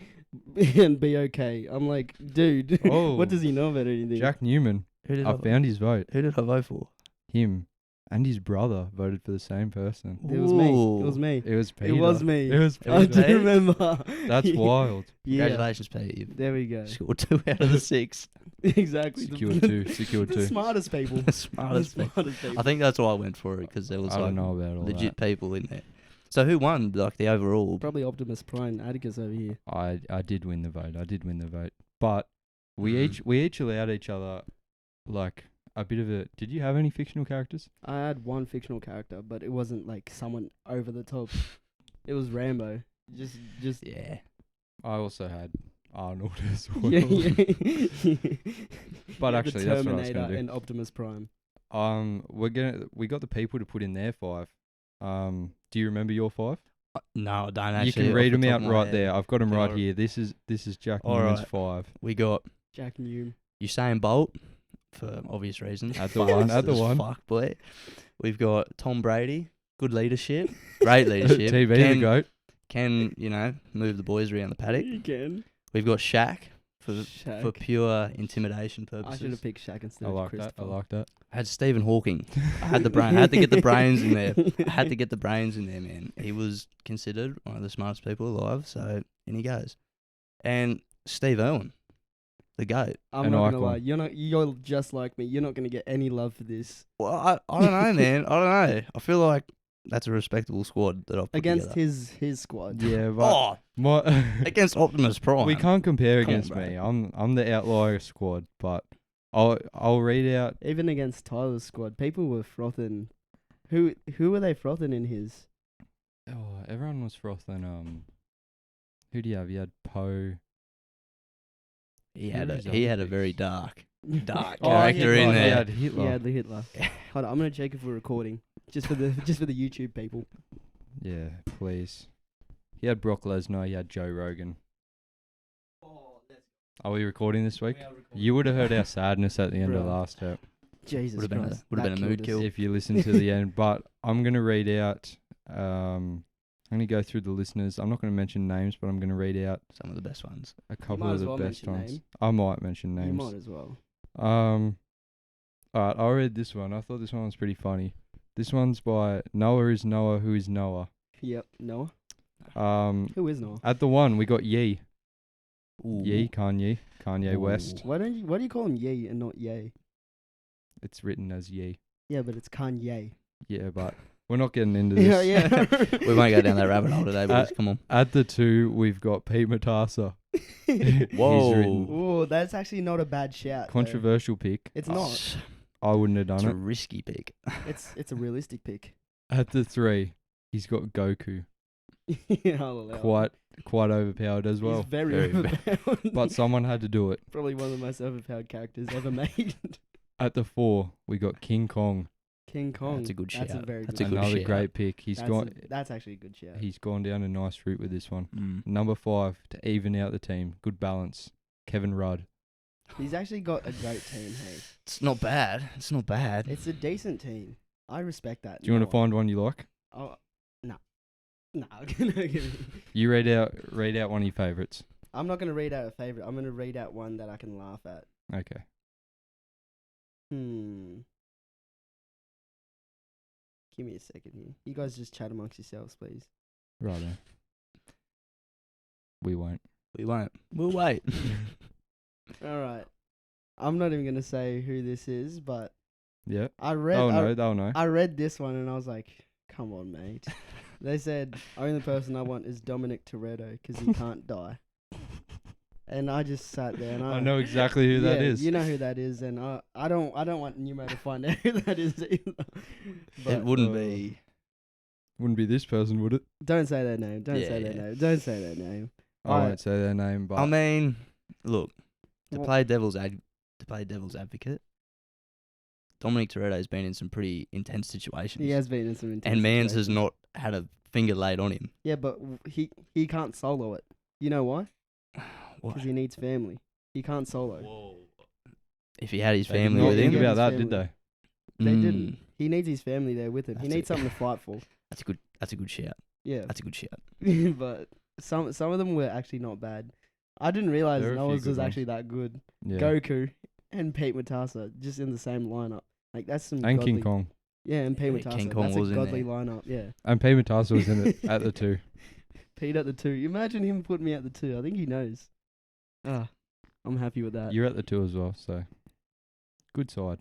[SPEAKER 4] and be okay. I'm like, dude,
[SPEAKER 2] Oh,
[SPEAKER 4] what does he know about anything?
[SPEAKER 2] Jack Newman.
[SPEAKER 3] Who did
[SPEAKER 2] I found his vote.
[SPEAKER 3] Who did I vote for?
[SPEAKER 2] Him and his brother voted for the same person.
[SPEAKER 4] It was me. It
[SPEAKER 3] Ooh.
[SPEAKER 4] was me.
[SPEAKER 2] It was Peter.
[SPEAKER 4] It was me.
[SPEAKER 2] It was Peter.
[SPEAKER 4] I do
[SPEAKER 3] Pete?
[SPEAKER 4] remember.
[SPEAKER 2] That's wild.
[SPEAKER 4] Yeah.
[SPEAKER 3] Congratulations, Pete. You've
[SPEAKER 4] There we go.
[SPEAKER 3] scored 2 out of the 6.
[SPEAKER 4] Exactly.
[SPEAKER 2] Secured two. Secured
[SPEAKER 4] The
[SPEAKER 2] two.
[SPEAKER 4] smartest people.
[SPEAKER 3] The smartest
[SPEAKER 4] The
[SPEAKER 3] people.
[SPEAKER 4] smartest people.
[SPEAKER 3] I think that's why I went for it, because there was
[SPEAKER 2] I don't
[SPEAKER 3] like
[SPEAKER 2] know about all
[SPEAKER 3] legit people in there. So who won, like, the overall?
[SPEAKER 4] Probably Optimus Prime, Atticus over here.
[SPEAKER 2] that. I did win the vote. But we
[SPEAKER 3] Mm.
[SPEAKER 2] each allowed each other like a bit of a. Did you have any fictional characters?
[SPEAKER 4] I had one fictional character, but it wasn't like someone over the top. It was Rambo. Just
[SPEAKER 3] Yeah.
[SPEAKER 2] I also had Arnold as well.
[SPEAKER 4] yeah, yeah.
[SPEAKER 2] But
[SPEAKER 4] The
[SPEAKER 2] actually, that's what I was
[SPEAKER 4] Terminator
[SPEAKER 2] gonna do.
[SPEAKER 4] and Optimus Prime.
[SPEAKER 2] We got the people to put in their 5. Do you remember your 5?
[SPEAKER 3] No, I don't actually.
[SPEAKER 2] You can
[SPEAKER 3] off
[SPEAKER 2] read
[SPEAKER 3] the
[SPEAKER 2] them
[SPEAKER 3] top
[SPEAKER 2] out
[SPEAKER 3] of my
[SPEAKER 2] right
[SPEAKER 3] head.
[SPEAKER 2] there. I've got them
[SPEAKER 3] Yeah,
[SPEAKER 2] right
[SPEAKER 3] I-
[SPEAKER 2] here. This is Jack
[SPEAKER 3] All
[SPEAKER 2] Newman's
[SPEAKER 3] right.
[SPEAKER 2] 5.
[SPEAKER 3] We got
[SPEAKER 4] Jack Newman.
[SPEAKER 3] Usain Bolt, for obvious reasons.
[SPEAKER 2] At the one, at the
[SPEAKER 3] Fast as
[SPEAKER 2] one.
[SPEAKER 3] Fuck, boy. We've got Tom Brady. Good leadership. Great leadership.
[SPEAKER 2] TV the goat.
[SPEAKER 3] Can, move the boys around the paddock.
[SPEAKER 4] You can.
[SPEAKER 3] We've got Shaq for
[SPEAKER 4] Shaq.
[SPEAKER 3] pure intimidation
[SPEAKER 4] I should
[SPEAKER 3] purposes.
[SPEAKER 4] have picked Shaq instead
[SPEAKER 2] I
[SPEAKER 4] of
[SPEAKER 2] like that.
[SPEAKER 4] Christopher.
[SPEAKER 2] I like that.
[SPEAKER 3] I had Stephen Hawking. I had the brain. I had to get the brains in there. I had to get the brains in there, man. He was considered one of the smartest people alive, so in he goes. And Steve Irwin, the GOAT.
[SPEAKER 4] I'm
[SPEAKER 2] An
[SPEAKER 4] not
[SPEAKER 2] icon.
[SPEAKER 4] gonna lie. You're just like me. You're not gonna get any love for this.
[SPEAKER 3] Well, I don't know, man. I don't know. I feel like that's a respectable squad that I've put
[SPEAKER 4] Against
[SPEAKER 3] together.
[SPEAKER 4] his squad.
[SPEAKER 2] Yeah, but
[SPEAKER 3] Oh,
[SPEAKER 2] my
[SPEAKER 3] against Optimus Prime.
[SPEAKER 2] we can't compare
[SPEAKER 3] Come on,
[SPEAKER 2] against
[SPEAKER 3] bro.
[SPEAKER 2] me. I'm the outlier squad, but I'll read out.
[SPEAKER 4] Even against Tyler's squad, people were frothing. Who were they frothing in his?
[SPEAKER 2] Oh, everyone was frothing. Who do you have? You had Poe.
[SPEAKER 3] He
[SPEAKER 2] Who
[SPEAKER 3] had
[SPEAKER 2] is
[SPEAKER 3] a
[SPEAKER 2] other
[SPEAKER 3] very
[SPEAKER 2] picks?
[SPEAKER 3] dark
[SPEAKER 4] Oh,
[SPEAKER 3] character in
[SPEAKER 2] Hitler.
[SPEAKER 3] there.
[SPEAKER 2] He had Hitler.
[SPEAKER 4] Yeah, the Hitler. Hold on, I'm gonna check if we're recording. Just for the YouTube people.
[SPEAKER 2] Yeah, please. He had Brock Lesnar. He had Joe Rogan. Are we recording this week? You would have heard our sadness at the end of
[SPEAKER 4] Bruh.
[SPEAKER 2] last ep
[SPEAKER 4] Jesus
[SPEAKER 3] Would've been a-
[SPEAKER 4] Christ.
[SPEAKER 3] would've
[SPEAKER 4] that
[SPEAKER 3] been a mood
[SPEAKER 4] killed
[SPEAKER 3] kill.
[SPEAKER 4] us.
[SPEAKER 2] if you listen to the end. But I'm gonna read out. I'm gonna go through the listeners. I'm not gonna mention names, but I'm gonna read out
[SPEAKER 3] Some of the best ones.
[SPEAKER 2] a couple
[SPEAKER 4] might
[SPEAKER 2] of
[SPEAKER 4] as
[SPEAKER 2] the
[SPEAKER 4] well
[SPEAKER 2] best
[SPEAKER 4] mention
[SPEAKER 2] ones.
[SPEAKER 4] name.
[SPEAKER 2] I might mention
[SPEAKER 4] You
[SPEAKER 2] names.
[SPEAKER 4] might as well.
[SPEAKER 2] Alright, I'll read this one. I thought this one was pretty funny. This one's by Noah is Noah, who is Noah.
[SPEAKER 4] Yep. Noah.
[SPEAKER 2] Um,
[SPEAKER 4] Who is Noah?
[SPEAKER 2] at the 1 we got Yee.
[SPEAKER 3] Ooh.
[SPEAKER 2] Yee, Kanye
[SPEAKER 3] Ooh.
[SPEAKER 2] West.
[SPEAKER 4] Why do you call him Ye and not Ye?
[SPEAKER 2] It's written as Yee.
[SPEAKER 4] Yeah, but it's Kanye.
[SPEAKER 2] Yeah, but we're not getting into this.
[SPEAKER 4] yeah.
[SPEAKER 3] We won't go down that rabbit hole today, boys. Come on.
[SPEAKER 2] At the 2 we've got Pete Matassa. He's
[SPEAKER 3] Whoa.
[SPEAKER 2] written
[SPEAKER 4] Oh, that's actually not a bad shout. though.
[SPEAKER 2] controversial pick.
[SPEAKER 4] It's
[SPEAKER 3] Oh,
[SPEAKER 4] not.
[SPEAKER 2] I wouldn't have
[SPEAKER 3] It's
[SPEAKER 2] done
[SPEAKER 3] a
[SPEAKER 2] it.
[SPEAKER 3] risky pick.
[SPEAKER 4] It's a realistic pick.
[SPEAKER 2] At the 3 he's got Goku.
[SPEAKER 4] Yeah, I'll allow it.
[SPEAKER 2] Quite overpowered as well.
[SPEAKER 4] He's very
[SPEAKER 3] Very
[SPEAKER 4] overpowered.
[SPEAKER 2] But someone had to do it.
[SPEAKER 4] Probably one of the most overpowered characters ever made.
[SPEAKER 2] At the 4 we got King Kong.
[SPEAKER 4] King Kong.
[SPEAKER 3] That's a good
[SPEAKER 4] That's a
[SPEAKER 3] shout.
[SPEAKER 4] very
[SPEAKER 3] That's
[SPEAKER 4] good
[SPEAKER 3] a good
[SPEAKER 2] Another
[SPEAKER 3] shout.
[SPEAKER 2] great pick.
[SPEAKER 4] That's actually a good shout.
[SPEAKER 2] He's gone down a nice route with this one.
[SPEAKER 3] Mm.
[SPEAKER 2] Number 5 to even out the team. Good balance. Kevin Rudd.
[SPEAKER 4] He's actually got a great team, hey.
[SPEAKER 3] It's not bad. It's not bad.
[SPEAKER 4] It's a decent team. I respect that.
[SPEAKER 2] Do you want to
[SPEAKER 4] Noah.
[SPEAKER 2] find one you like?
[SPEAKER 4] Oh, no. No, I'm
[SPEAKER 2] You read out one of your favourites.
[SPEAKER 4] not going to read out a favourite. I'm going to read out one that I can laugh at.
[SPEAKER 2] Okay.
[SPEAKER 4] Give me a second here. You guys just chat amongst yourselves, please.
[SPEAKER 2] Right. We won't.
[SPEAKER 3] We won't. We'll wait.
[SPEAKER 4] All right. I'm not even gonna say who this is, but
[SPEAKER 2] Yeah.
[SPEAKER 4] I read.
[SPEAKER 2] They'll know.
[SPEAKER 4] I read this one and I was like, "Come on, mate." They said only person I want is Dominic Toretto because he can't die. And I just sat there and
[SPEAKER 2] I know exactly who that is.
[SPEAKER 4] You know who that is, and I don't want Nemo to find out who that is either. But
[SPEAKER 3] It wouldn't be.
[SPEAKER 2] Wouldn't be this person, would it?
[SPEAKER 4] Don't say their name. Don't say their
[SPEAKER 3] Yeah.
[SPEAKER 4] name. Don't say their name.
[SPEAKER 2] I won't say their name, but
[SPEAKER 3] I mean, look, to
[SPEAKER 4] Well-
[SPEAKER 3] play devil's advocate, Dominic Toretto's been in some pretty intense situations.
[SPEAKER 4] He has been in some intense
[SPEAKER 3] and Mans has
[SPEAKER 4] situations.
[SPEAKER 3] not had a finger laid on him.
[SPEAKER 4] Yeah, but he can't solo it. You know why?
[SPEAKER 3] Why?
[SPEAKER 4] Because he needs family. He can't solo.
[SPEAKER 3] Whoa. If he had his
[SPEAKER 2] they did
[SPEAKER 3] family
[SPEAKER 2] not
[SPEAKER 3] with
[SPEAKER 2] think
[SPEAKER 3] him,
[SPEAKER 4] Yeah,
[SPEAKER 2] about
[SPEAKER 4] his
[SPEAKER 2] that, did
[SPEAKER 4] family.
[SPEAKER 2] they?
[SPEAKER 4] They
[SPEAKER 3] Mm,
[SPEAKER 4] didn't. He needs his family there with him. He
[SPEAKER 3] That's
[SPEAKER 4] needs
[SPEAKER 3] it.
[SPEAKER 4] something to fight for.
[SPEAKER 3] That's a good shout.
[SPEAKER 4] Yeah.
[SPEAKER 3] That's a good shout.
[SPEAKER 4] But some of them were actually not bad. I didn't realize
[SPEAKER 2] There are a few
[SPEAKER 4] Noah's
[SPEAKER 2] good
[SPEAKER 4] was
[SPEAKER 2] ones.
[SPEAKER 4] actually that good.
[SPEAKER 2] Yeah.
[SPEAKER 4] Goku and Pete Matassa just in the same lineup. Like that's some
[SPEAKER 2] And
[SPEAKER 4] godly,
[SPEAKER 2] King Kong.
[SPEAKER 4] Yeah, and Pete
[SPEAKER 3] Yeah,
[SPEAKER 4] Matassa.
[SPEAKER 3] King Kong
[SPEAKER 4] That's a
[SPEAKER 3] was in
[SPEAKER 4] godly
[SPEAKER 3] there.
[SPEAKER 4] lineup. Yeah.
[SPEAKER 2] And P. Matassa was in it at the 2.
[SPEAKER 4] Pete at the 2. Imagine him putting me at the 2. I think he knows. I'm happy with that.
[SPEAKER 2] You're at the 2 as well, so good side.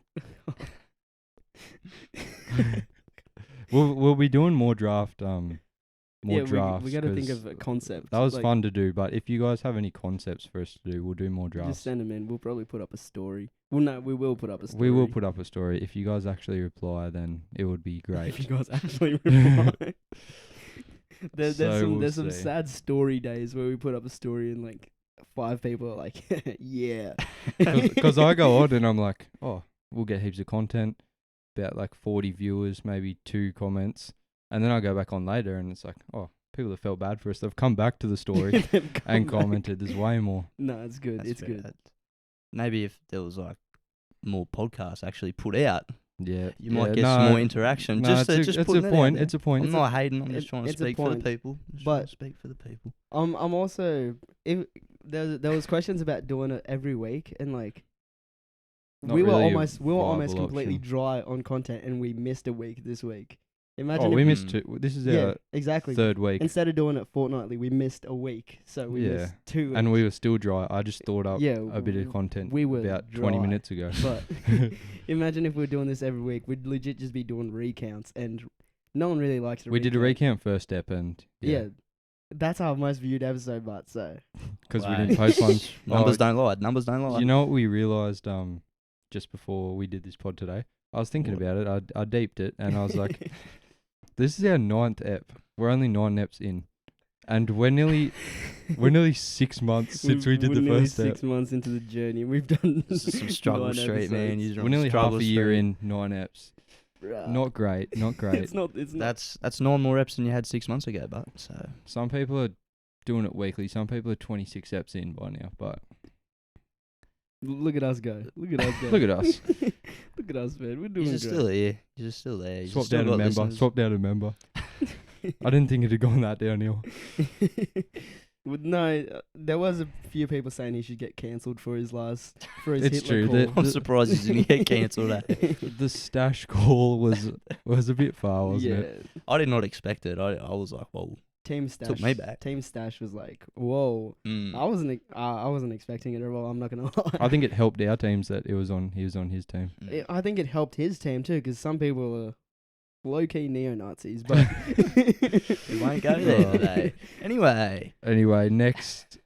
[SPEAKER 2] We'll be doing more draft. More drafts.
[SPEAKER 4] we got to think
[SPEAKER 2] 'cause
[SPEAKER 4] of a concept.
[SPEAKER 2] That was
[SPEAKER 4] like,
[SPEAKER 2] fun to do, but if you guys have any concepts for us to do, we'll do more drafts.
[SPEAKER 4] Just send them in. We'll probably put up a story. Well, no, we will put up a story.
[SPEAKER 2] We will put up a story. If you guys actually reply, then it would be great.
[SPEAKER 4] If you guys actually reply. There's
[SPEAKER 2] So
[SPEAKER 4] some
[SPEAKER 2] we'll
[SPEAKER 4] there's some
[SPEAKER 2] see.
[SPEAKER 4] sad story days where we put up a story and like 5 people are like, yeah.
[SPEAKER 2] Because I go on and I'm like, oh, we'll get heaps of content, about like 40 viewers, maybe 2 comments. And then I go back on later and it's like, oh, people have felt bad for us. They've come back to the story
[SPEAKER 4] They've come
[SPEAKER 2] and
[SPEAKER 4] back.
[SPEAKER 2] commented. There's way more.
[SPEAKER 4] No, it's good.
[SPEAKER 3] That's
[SPEAKER 4] It's
[SPEAKER 3] fair.
[SPEAKER 4] good.
[SPEAKER 3] Maybe if there was like more podcasts actually put out,
[SPEAKER 2] Yeah.
[SPEAKER 3] you might
[SPEAKER 2] yeah,
[SPEAKER 3] get some more interaction.
[SPEAKER 2] No,
[SPEAKER 3] just
[SPEAKER 2] it's
[SPEAKER 3] putting
[SPEAKER 2] a
[SPEAKER 3] it
[SPEAKER 2] point.
[SPEAKER 3] out there.
[SPEAKER 2] It's a point.
[SPEAKER 3] I'm not hating. I'm just
[SPEAKER 4] it-
[SPEAKER 3] trying to
[SPEAKER 4] it's a
[SPEAKER 3] speak for the
[SPEAKER 4] point.
[SPEAKER 3] people. Just
[SPEAKER 4] But-
[SPEAKER 3] trying to speak for the people.
[SPEAKER 4] I'm also if there was questions about doing it every week and like
[SPEAKER 2] Not
[SPEAKER 4] we were
[SPEAKER 2] really a
[SPEAKER 4] almost
[SPEAKER 2] viable
[SPEAKER 4] completely
[SPEAKER 2] option.
[SPEAKER 4] dry on content and we missed a week this week.
[SPEAKER 2] Oh,
[SPEAKER 4] Imagine
[SPEAKER 2] we
[SPEAKER 4] if
[SPEAKER 2] missed
[SPEAKER 3] Mm.
[SPEAKER 2] 2. This is
[SPEAKER 4] yeah,
[SPEAKER 2] our
[SPEAKER 4] exactly.
[SPEAKER 2] 3rd week.
[SPEAKER 4] Instead of doing it fortnightly, we missed a week. So we
[SPEAKER 2] Yeah.
[SPEAKER 4] missed 2 weeks.
[SPEAKER 2] And we were still dry. I just thought up
[SPEAKER 4] Yeah,
[SPEAKER 2] a bit of content
[SPEAKER 4] we were
[SPEAKER 2] about 20
[SPEAKER 4] dry.
[SPEAKER 2] minutes ago.
[SPEAKER 4] But imagine if we were doing this every week, we'd legit just be doing recounts, and no one really likes a
[SPEAKER 2] We
[SPEAKER 4] recount.
[SPEAKER 2] did a recount first step and
[SPEAKER 4] Yeah. That's our most viewed episode, but so
[SPEAKER 2] because we
[SPEAKER 3] Wow.
[SPEAKER 2] didn't post one.
[SPEAKER 3] Numbers don't lie. Numbers don't lie.
[SPEAKER 2] You know what we realised just before we did this pod today? I was thinking
[SPEAKER 3] What?
[SPEAKER 2] about it. I deeped it and I was like, this is our 9th ep. We're only 9 eps in. And we're nearly 6 months since we did
[SPEAKER 4] we're
[SPEAKER 2] the
[SPEAKER 4] nearly
[SPEAKER 2] first step.
[SPEAKER 4] 6 months into the journey. We've done
[SPEAKER 3] This is some struggle
[SPEAKER 4] 9
[SPEAKER 3] street, man.
[SPEAKER 4] episodes.
[SPEAKER 3] You're
[SPEAKER 2] We're
[SPEAKER 3] on
[SPEAKER 2] nearly half
[SPEAKER 3] struggle
[SPEAKER 2] a year
[SPEAKER 3] street.
[SPEAKER 2] in 9 eps.
[SPEAKER 4] Bruh.
[SPEAKER 2] Not great. Not great.
[SPEAKER 4] It's not.
[SPEAKER 3] That's 9 more eps than you had 6 months ago, but so
[SPEAKER 2] Some people are doing it weekly. Some people are 26 eps in by now. But
[SPEAKER 4] Look at us go. Look at us go.
[SPEAKER 2] look at us.
[SPEAKER 4] Look at us, man. We're doing
[SPEAKER 3] you're just
[SPEAKER 4] great.
[SPEAKER 3] still here. You're just still there. You've
[SPEAKER 2] Swapped
[SPEAKER 3] still
[SPEAKER 2] out a
[SPEAKER 3] got
[SPEAKER 2] member.
[SPEAKER 3] listeners.
[SPEAKER 2] Swapped out a member. I didn't think it had gone that downhill.
[SPEAKER 4] No, there was a few people saying he should get cancelled for his
[SPEAKER 2] It's
[SPEAKER 4] Hitler
[SPEAKER 2] true,
[SPEAKER 4] call.
[SPEAKER 3] I'm surprised he didn't get cancelled.
[SPEAKER 2] The stash call was a bit far, wasn't it?
[SPEAKER 3] I did not expect it. I was like, well,
[SPEAKER 4] Team Stash
[SPEAKER 3] Took me back.
[SPEAKER 4] Team Stash was like, whoa. I wasn't expecting it at all. I'm not gonna lie.
[SPEAKER 2] I think it helped our teams that he was on his team.
[SPEAKER 4] I think it helped his team too, because some people are low-key neo-Nazis, but
[SPEAKER 3] We won't go there today.
[SPEAKER 2] Anyway, next.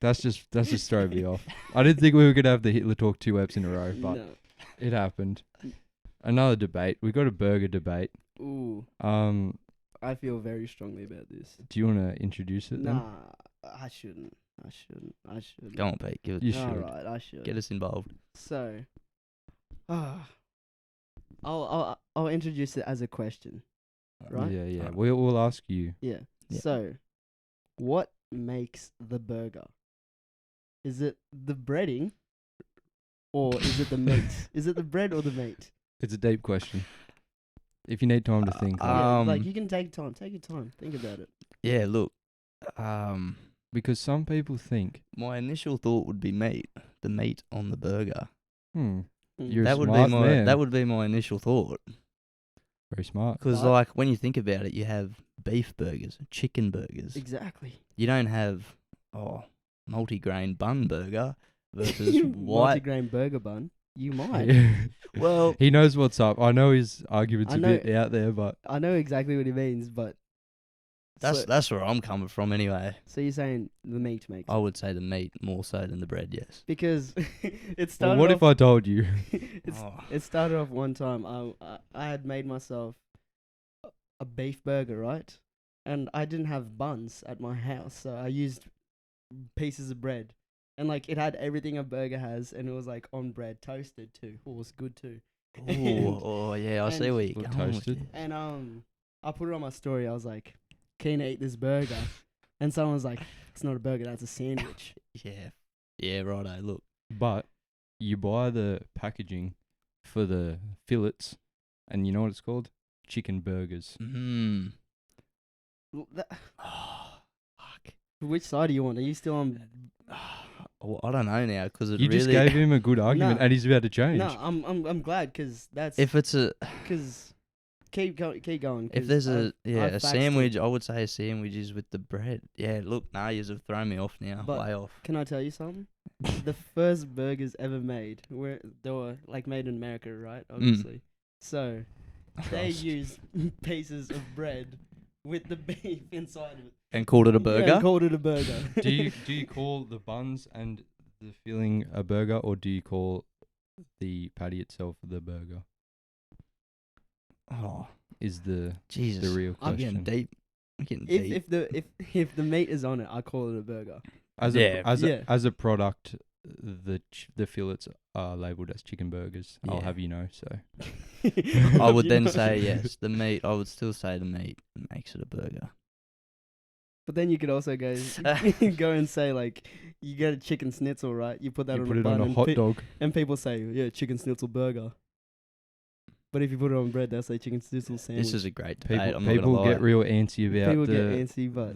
[SPEAKER 2] That's just thrown me off. I didn't think we were gonna have the Hitler talk 2 eps in a row, but
[SPEAKER 4] no.
[SPEAKER 2] it happened. Another debate. We got a burger debate.
[SPEAKER 4] Ooh, I feel very strongly about this.
[SPEAKER 2] Do you want to introduce it? Then?
[SPEAKER 4] Nah, I shouldn't.
[SPEAKER 3] Go on, Pete. Give it.
[SPEAKER 2] You should.
[SPEAKER 4] Alright, I should.
[SPEAKER 3] Get us involved.
[SPEAKER 4] So, I'll introduce it as a question. Right?
[SPEAKER 2] Yeah.
[SPEAKER 3] Alright.
[SPEAKER 2] We'll ask you.
[SPEAKER 4] Yeah.
[SPEAKER 3] Yeah.
[SPEAKER 4] So, what makes the burger? Is it the breading, or is it the meat? Is it the bread or the meat?
[SPEAKER 2] It's a deep question. If you need time to think.
[SPEAKER 4] Yeah,
[SPEAKER 3] Um,
[SPEAKER 4] like you can take time. Take your time. Think about it.
[SPEAKER 3] Yeah, look.
[SPEAKER 2] Because some people think
[SPEAKER 3] My initial thought would be meat. The meat on the burger.
[SPEAKER 2] You're a
[SPEAKER 3] That would
[SPEAKER 2] smart
[SPEAKER 3] be
[SPEAKER 2] man.
[SPEAKER 3] that would be my initial thought.
[SPEAKER 2] Very smart.
[SPEAKER 3] Because
[SPEAKER 4] But-
[SPEAKER 3] like when you think about it, you have beef burgers, chicken burgers.
[SPEAKER 4] Exactly.
[SPEAKER 3] You don't have multi-grain bun burger versus white.
[SPEAKER 4] Multi-grain burger bun. You might.
[SPEAKER 3] Well,
[SPEAKER 2] He knows what's up. I know his argument's
[SPEAKER 4] I
[SPEAKER 2] a
[SPEAKER 4] know-
[SPEAKER 2] bit out there, but
[SPEAKER 4] I know exactly what he means, but
[SPEAKER 3] that's where I'm coming from anyway.
[SPEAKER 4] so you're saying the meat makes
[SPEAKER 3] I would say the meat more so than the bread. Yes.
[SPEAKER 4] because it
[SPEAKER 2] well,
[SPEAKER 4] started.
[SPEAKER 2] what
[SPEAKER 4] off,
[SPEAKER 2] if I told you?
[SPEAKER 4] It started off one time. I had made myself a beef burger, right? And I didn't have buns at my house, so I used pieces of bread. And like it had everything a burger has, and it was like on bread, toasted too. Oh, it was good too.
[SPEAKER 3] Oh yeah, I see
[SPEAKER 4] and-
[SPEAKER 3] where you're
[SPEAKER 2] Well,
[SPEAKER 3] going with
[SPEAKER 2] toasted.
[SPEAKER 3] this.
[SPEAKER 4] And I put it on my story. I was like, keen to eat this burger, and someone was like, "It's not a burger, that's a sandwich."
[SPEAKER 3] Yeah, righto. Look,
[SPEAKER 2] But you buy the packaging for the fillets, and you know what it's called? Chicken burgers.
[SPEAKER 4] L- that-
[SPEAKER 3] oh, fuck.
[SPEAKER 4] Which side do you want? Are you still on?
[SPEAKER 3] Well, I don't know now because it
[SPEAKER 2] You
[SPEAKER 3] really.
[SPEAKER 2] just gave him a good argument,
[SPEAKER 4] No.
[SPEAKER 2] and he's about to change.
[SPEAKER 4] No, I'm glad because that's
[SPEAKER 3] if it's a
[SPEAKER 4] because keep going.
[SPEAKER 3] if
[SPEAKER 4] 'cause
[SPEAKER 3] there's
[SPEAKER 4] I've
[SPEAKER 3] a
[SPEAKER 4] faxed
[SPEAKER 3] sandwich,
[SPEAKER 4] it.
[SPEAKER 3] I would say a sandwich is with the bread. Yeah, look, nah, you've thrown me off now.
[SPEAKER 4] But-
[SPEAKER 3] Way off.
[SPEAKER 4] Can I tell you something? The first burgers ever made they were like made in America, right? Obviously. So they
[SPEAKER 3] Christ.
[SPEAKER 4] used pieces of bread with the beef inside of it.
[SPEAKER 3] And called it a
[SPEAKER 4] Yeah,
[SPEAKER 3] burger.
[SPEAKER 4] and called it a burger.
[SPEAKER 2] do you call the buns and the filling a burger, or do you call the patty itself the burger?
[SPEAKER 3] Oh,
[SPEAKER 2] Is the
[SPEAKER 3] Jesus.
[SPEAKER 2] real
[SPEAKER 3] I'm getting
[SPEAKER 2] question.
[SPEAKER 3] deep. I'm getting deep.
[SPEAKER 4] if the meat is on it, I call it a burger.
[SPEAKER 2] As
[SPEAKER 3] Yeah.
[SPEAKER 2] as a product, the fillets are labelled as chicken burgers. I'll
[SPEAKER 3] Yeah.
[SPEAKER 2] have you know. So
[SPEAKER 3] I would
[SPEAKER 4] You
[SPEAKER 3] then
[SPEAKER 4] know?
[SPEAKER 3] say yes. The meat. I would still say the meat makes it a burger.
[SPEAKER 4] But then you could also go go and say like you get a chicken schnitzel, right? You put that
[SPEAKER 2] you
[SPEAKER 4] on
[SPEAKER 2] put
[SPEAKER 4] a
[SPEAKER 2] it
[SPEAKER 4] bun
[SPEAKER 2] on a
[SPEAKER 4] and
[SPEAKER 2] hot dog.
[SPEAKER 4] and people say, yeah, chicken schnitzel burger. But if you put it on bread, they'll say chicken schnitzel sandwich.
[SPEAKER 3] This is a great debate. I'm
[SPEAKER 2] People
[SPEAKER 3] not gonna lie.
[SPEAKER 2] get real antsy about
[SPEAKER 4] People
[SPEAKER 2] the
[SPEAKER 4] get antsy, but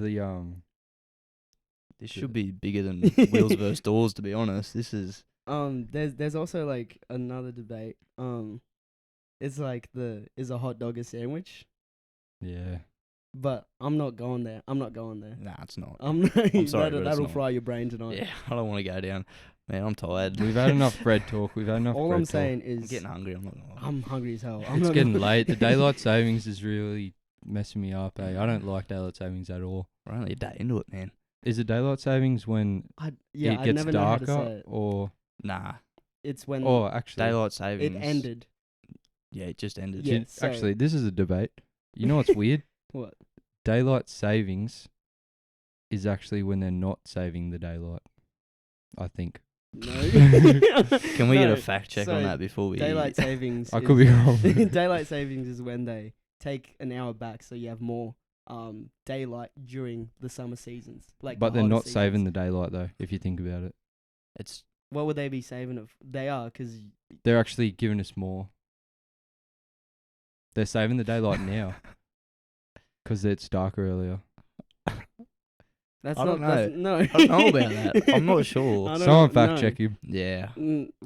[SPEAKER 3] This should be bigger than Wheels vs Doors, to be honest. This is
[SPEAKER 4] there's also like another debate. It's like is a hot dog a sandwich?
[SPEAKER 2] yeah.
[SPEAKER 4] But I'm not going there. I'm not going there.
[SPEAKER 3] nah, it's not.
[SPEAKER 4] I'm not.
[SPEAKER 3] I'm sorry, but it's
[SPEAKER 4] that'll
[SPEAKER 3] not.
[SPEAKER 4] fry your brain tonight.
[SPEAKER 3] Yeah, I don't want to go down. Man, I'm tired.
[SPEAKER 2] We've had enough bread talk. We've had enough.
[SPEAKER 4] All
[SPEAKER 2] bread
[SPEAKER 4] I'm
[SPEAKER 2] talk.
[SPEAKER 4] saying
[SPEAKER 3] I'm
[SPEAKER 4] is
[SPEAKER 3] getting hungry. I'm not gonna lie.
[SPEAKER 4] I'm hungry as hell. I'm
[SPEAKER 2] It's
[SPEAKER 4] not
[SPEAKER 2] getting
[SPEAKER 4] gonna-
[SPEAKER 2] late. The daylight savings is really messing me up. I don't like daylight savings at all.
[SPEAKER 3] We're only a day into it, man.
[SPEAKER 2] Is it daylight savings when
[SPEAKER 4] I
[SPEAKER 2] it gets
[SPEAKER 4] never know how to say
[SPEAKER 2] darker,
[SPEAKER 4] it.
[SPEAKER 2] or
[SPEAKER 3] Nah,
[SPEAKER 4] It's when
[SPEAKER 2] actually
[SPEAKER 3] daylight
[SPEAKER 4] it
[SPEAKER 3] savings.
[SPEAKER 4] ended.
[SPEAKER 3] Yeah, it just ended.
[SPEAKER 4] Yeah.
[SPEAKER 2] Did-
[SPEAKER 4] so-
[SPEAKER 2] actually, this is a debate. You know what's weird?
[SPEAKER 4] What?
[SPEAKER 2] Daylight savings is actually when they're not saving the daylight. I think.
[SPEAKER 4] No.
[SPEAKER 3] Can we get
[SPEAKER 4] No,
[SPEAKER 3] a fact check on
[SPEAKER 4] so
[SPEAKER 3] that before we?
[SPEAKER 4] Daylight savings.
[SPEAKER 2] I could be wrong.
[SPEAKER 4] Daylight savings is when they take an hour back, so you have more daylight during the summer seasons. Like,
[SPEAKER 2] But
[SPEAKER 4] the
[SPEAKER 2] they're
[SPEAKER 4] hotter
[SPEAKER 2] not saving
[SPEAKER 4] seasons.
[SPEAKER 2] the daylight though. If you think about it,
[SPEAKER 3] It's
[SPEAKER 4] What would they be saving of? They are because
[SPEAKER 2] they're actually giving us more. They're saving the daylight now because it's darker earlier.
[SPEAKER 4] that's
[SPEAKER 3] I
[SPEAKER 4] not.
[SPEAKER 3] don't
[SPEAKER 4] That's, no,
[SPEAKER 3] I don't know about that. I'm not sure.
[SPEAKER 4] I don't
[SPEAKER 2] Someone fact
[SPEAKER 4] know.
[SPEAKER 2] check him
[SPEAKER 3] Yeah.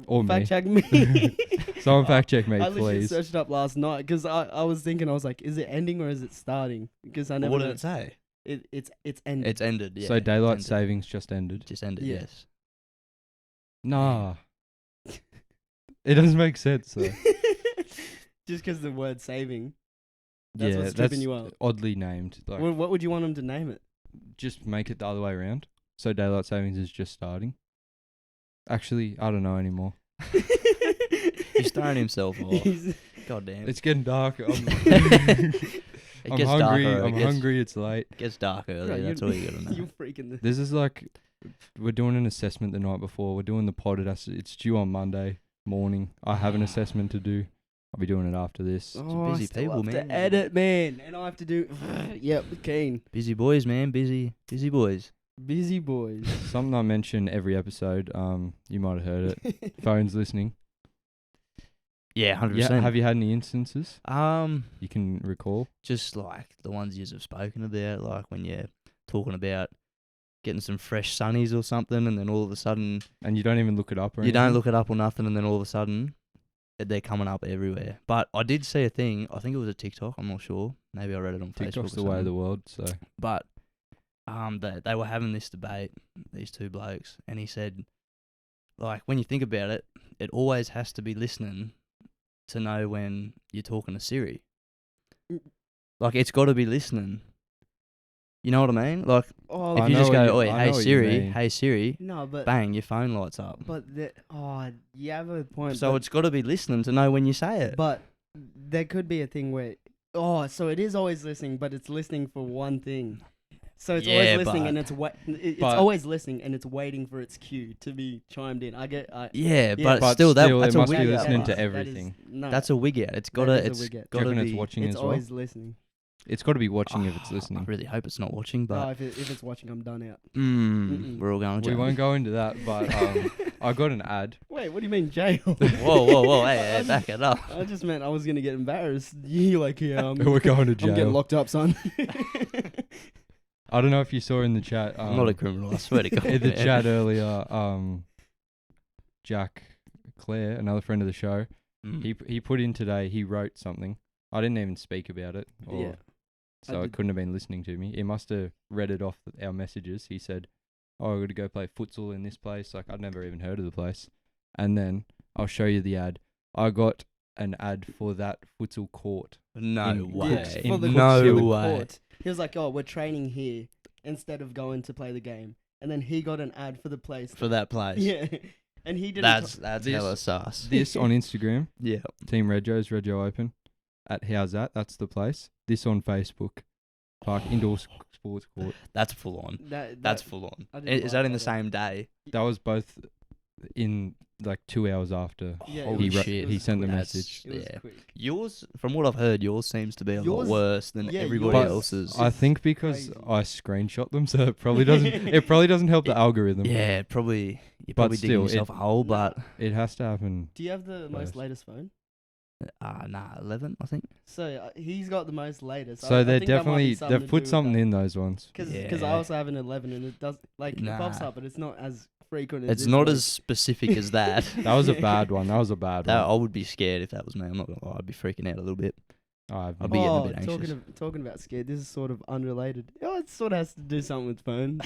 [SPEAKER 2] or
[SPEAKER 4] Fact
[SPEAKER 2] me.
[SPEAKER 4] check me.
[SPEAKER 2] Someone fact check me,
[SPEAKER 4] I literally
[SPEAKER 2] please.
[SPEAKER 4] searched it up last night because I was thinking, I was like, is it ending or is it starting? Because I never.
[SPEAKER 3] What did
[SPEAKER 4] know.
[SPEAKER 3] it say?
[SPEAKER 4] It's ending.
[SPEAKER 3] It's ended. Yeah.
[SPEAKER 2] So
[SPEAKER 3] it's
[SPEAKER 2] daylight
[SPEAKER 3] ended.
[SPEAKER 2] savings just ended.
[SPEAKER 3] Just ended.
[SPEAKER 4] Yeah.
[SPEAKER 3] Yes.
[SPEAKER 2] Nah, it doesn't make sense though.
[SPEAKER 4] Just because the word saving. That's
[SPEAKER 2] yeah,
[SPEAKER 4] what's
[SPEAKER 2] that's
[SPEAKER 4] tripping you up.
[SPEAKER 2] oddly named. Like,
[SPEAKER 4] What would you want them to name it?
[SPEAKER 2] just make it the other way around. So daylight savings is just starting. Actually, I don't know anymore.
[SPEAKER 3] He's throwing himself off.
[SPEAKER 4] He's-
[SPEAKER 3] God damn.
[SPEAKER 2] It's getting dark. I'm
[SPEAKER 3] It
[SPEAKER 2] I'm
[SPEAKER 3] gets
[SPEAKER 2] hungry.
[SPEAKER 3] darker.
[SPEAKER 2] I'm hungry. It's late.
[SPEAKER 3] It gets dark
[SPEAKER 4] Bro,
[SPEAKER 3] early. That's all you gotta know.
[SPEAKER 4] You're freaking the.
[SPEAKER 2] This is like we're doing an assessment the night before. We're doing the pod. It's due on Monday morning. I have an assessment to do. I'll be doing it after this.
[SPEAKER 4] Oh,
[SPEAKER 3] busy
[SPEAKER 4] I still
[SPEAKER 3] people,
[SPEAKER 4] have
[SPEAKER 3] man.
[SPEAKER 4] to edit, man, and I have to do. Yep, keen.
[SPEAKER 3] Busy boys, man. Busy boys.
[SPEAKER 4] Busy boys.
[SPEAKER 2] Something I mention every episode. You might have heard it. Phones listening.
[SPEAKER 3] Yeah, 100%.
[SPEAKER 2] Yeah. Have you had any instances
[SPEAKER 3] Um,
[SPEAKER 2] you can recall?
[SPEAKER 3] just like the ones you have spoken about, like when you're talking about getting some fresh sunnies or something, and then all of a sudden
[SPEAKER 2] And you don't even look it up or
[SPEAKER 3] you
[SPEAKER 2] anything?
[SPEAKER 3] don't look it up or nothing, and then all of a sudden they're coming up everywhere. But I did see a thing. I think it was a TikTok. I'm not sure. Maybe I read it on Facebook.
[SPEAKER 2] TikTok's
[SPEAKER 3] or
[SPEAKER 2] the way of
[SPEAKER 3] something.
[SPEAKER 2] the world, so.
[SPEAKER 3] But they were having this debate, these two blokes, and he said, like, when you think about it, it always has to be listening to know when you're talking to Siri. Like, it's got to be listening. You know what I mean? Like,
[SPEAKER 4] Oh,
[SPEAKER 3] if
[SPEAKER 2] I
[SPEAKER 3] you
[SPEAKER 2] know
[SPEAKER 3] just
[SPEAKER 2] what
[SPEAKER 3] go,
[SPEAKER 2] you-
[SPEAKER 3] "Oi,
[SPEAKER 2] I know
[SPEAKER 3] hey
[SPEAKER 2] what you
[SPEAKER 3] Siri,
[SPEAKER 2] mean.
[SPEAKER 3] hey Siri,"
[SPEAKER 4] no, but
[SPEAKER 3] bang, your phone lights up.
[SPEAKER 4] you have a point.
[SPEAKER 3] So
[SPEAKER 4] but,
[SPEAKER 3] it's got to be listening to know when you say it.
[SPEAKER 4] but there could be a thing where so it is always listening, but it's listening for one thing. So it's
[SPEAKER 3] Yeah,
[SPEAKER 4] always listening,
[SPEAKER 3] but-
[SPEAKER 4] and it's
[SPEAKER 2] but-
[SPEAKER 4] always listening, and it's waiting for its cue to be chimed in.
[SPEAKER 3] Yeah, but,
[SPEAKER 2] But
[SPEAKER 3] still,
[SPEAKER 2] still,
[SPEAKER 3] that's
[SPEAKER 2] it
[SPEAKER 3] a
[SPEAKER 2] must be
[SPEAKER 3] wig out.
[SPEAKER 2] listening to
[SPEAKER 4] that is-
[SPEAKER 2] everything.
[SPEAKER 4] no,
[SPEAKER 3] That's a wig out. It's got to.
[SPEAKER 4] That is a
[SPEAKER 3] It's
[SPEAKER 4] wig out.
[SPEAKER 2] Do you
[SPEAKER 3] got to
[SPEAKER 2] reckon
[SPEAKER 3] be.
[SPEAKER 2] it's watching
[SPEAKER 4] it's
[SPEAKER 2] as well?
[SPEAKER 4] always listening.
[SPEAKER 2] It's got to be watching if it's
[SPEAKER 3] I
[SPEAKER 2] listening.
[SPEAKER 3] really hope it's not watching, but
[SPEAKER 4] If it's watching, I'm done out.
[SPEAKER 3] mm, we're all going to
[SPEAKER 2] We
[SPEAKER 3] jail.
[SPEAKER 2] won't go into that, but I got an ad.
[SPEAKER 4] Wait, what do you mean jail?
[SPEAKER 3] Whoa, hey, back it up.
[SPEAKER 4] I just meant I was gonna get embarrassed. You like, yeah,
[SPEAKER 2] We're going to
[SPEAKER 4] I'm getting
[SPEAKER 2] jail.
[SPEAKER 4] locked up, son.
[SPEAKER 2] I don't know if you saw in the chat.
[SPEAKER 3] I'm not a criminal, I swear to God.
[SPEAKER 2] In the
[SPEAKER 3] man.
[SPEAKER 2] chat earlier, Jack Clare, another friend of the show,
[SPEAKER 3] Mm.
[SPEAKER 2] he put in today. He wrote something. I didn't even speak about it,
[SPEAKER 4] Yeah.
[SPEAKER 2] so
[SPEAKER 4] I
[SPEAKER 2] it
[SPEAKER 4] did.
[SPEAKER 2] couldn't have been listening to me. He must have read it off our messages. He said, "Oh, I got to go play futsal in this place." Like I'd never even heard of the place. And then I'll show you the ad. I got an ad for that futsal court.
[SPEAKER 3] No
[SPEAKER 2] in-
[SPEAKER 3] way.
[SPEAKER 2] Yeah,
[SPEAKER 4] For the-
[SPEAKER 3] No
[SPEAKER 4] for the
[SPEAKER 3] way.
[SPEAKER 4] court. He was like, "Oh, we're training here instead of going to play the game." And then he got an ad for the place.
[SPEAKER 3] For that place.
[SPEAKER 4] Yeah, and he didn't.
[SPEAKER 3] That's
[SPEAKER 2] This-
[SPEAKER 3] hella sus.
[SPEAKER 2] This on Instagram,
[SPEAKER 3] Yeah.
[SPEAKER 2] Team Rejo's Rego Open at How's That? That's the place. This on Facebook, Park Indoor Sports Court.
[SPEAKER 3] That's full on. That's full on.
[SPEAKER 4] I didn't
[SPEAKER 3] Is that
[SPEAKER 4] like
[SPEAKER 3] in the
[SPEAKER 4] that.
[SPEAKER 3] same day?
[SPEAKER 2] That was both in like 2 hours after
[SPEAKER 4] Yeah,
[SPEAKER 3] Holy
[SPEAKER 2] he,
[SPEAKER 3] shit.
[SPEAKER 2] he sent the
[SPEAKER 3] That's-
[SPEAKER 2] message.
[SPEAKER 4] It was
[SPEAKER 3] Yeah.
[SPEAKER 4] quick.
[SPEAKER 3] Yours, from what I've heard, yours seems to be a lot
[SPEAKER 4] Yours-
[SPEAKER 3] worse than
[SPEAKER 4] yeah,
[SPEAKER 3] everybody
[SPEAKER 2] yours-
[SPEAKER 3] else's.
[SPEAKER 2] I
[SPEAKER 4] It's
[SPEAKER 2] think because
[SPEAKER 4] crazy.
[SPEAKER 2] I screenshot them, so it probably doesn't help the algorithm.
[SPEAKER 3] Yeah, you're probably
[SPEAKER 2] But
[SPEAKER 3] digging
[SPEAKER 2] still,
[SPEAKER 3] yourself a hole, but
[SPEAKER 2] It has to happen.
[SPEAKER 4] Do you have the most
[SPEAKER 2] First.
[SPEAKER 4] latest phone?
[SPEAKER 3] 11, I think.
[SPEAKER 4] So he's got the most latest.
[SPEAKER 2] So they're definitely they've put something in those ones.
[SPEAKER 4] Because
[SPEAKER 3] Yeah.
[SPEAKER 4] I also have an 11 and it does it pops
[SPEAKER 3] Nah.
[SPEAKER 4] up, but it's not as frequent.
[SPEAKER 3] It's
[SPEAKER 4] this
[SPEAKER 3] not
[SPEAKER 4] one.
[SPEAKER 3] as specific as that.
[SPEAKER 2] That was a bad one. That was a bad
[SPEAKER 3] That,
[SPEAKER 2] one.
[SPEAKER 3] I would be scared if that was me. I'm not gonna lie. I'd be freaking out a little bit.
[SPEAKER 2] I've
[SPEAKER 3] I'll be getting a bit
[SPEAKER 4] talking
[SPEAKER 3] anxious.
[SPEAKER 4] talking about scared. This is sort of unrelated. Oh, it sort of has to do something with phones.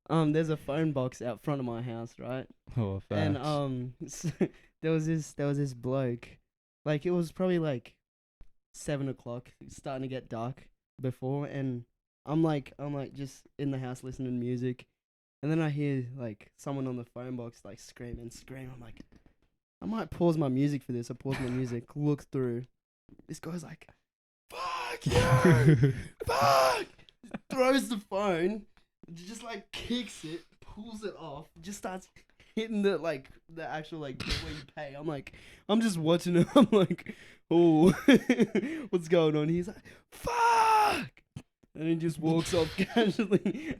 [SPEAKER 4] There's a phone box out front of my house, right?
[SPEAKER 2] oh,
[SPEAKER 4] And
[SPEAKER 2] facts.
[SPEAKER 4] there was this bloke, like it was probably like 7 o'clock, it's starting to get dark before, and I'm like just in the house listening to music, and then I hear like someone on the phone box like scream. I'm like, I might pause my music for this. I pause my music, look through. This guy's like, "Fuck you, fuck!" Throws the phone, just like kicks it, pulls it off, just starts hitting the actual like bit where you pay. I'm just watching it. I'm like, oh, what's going on? He's like, fuck, and he just walks off casually.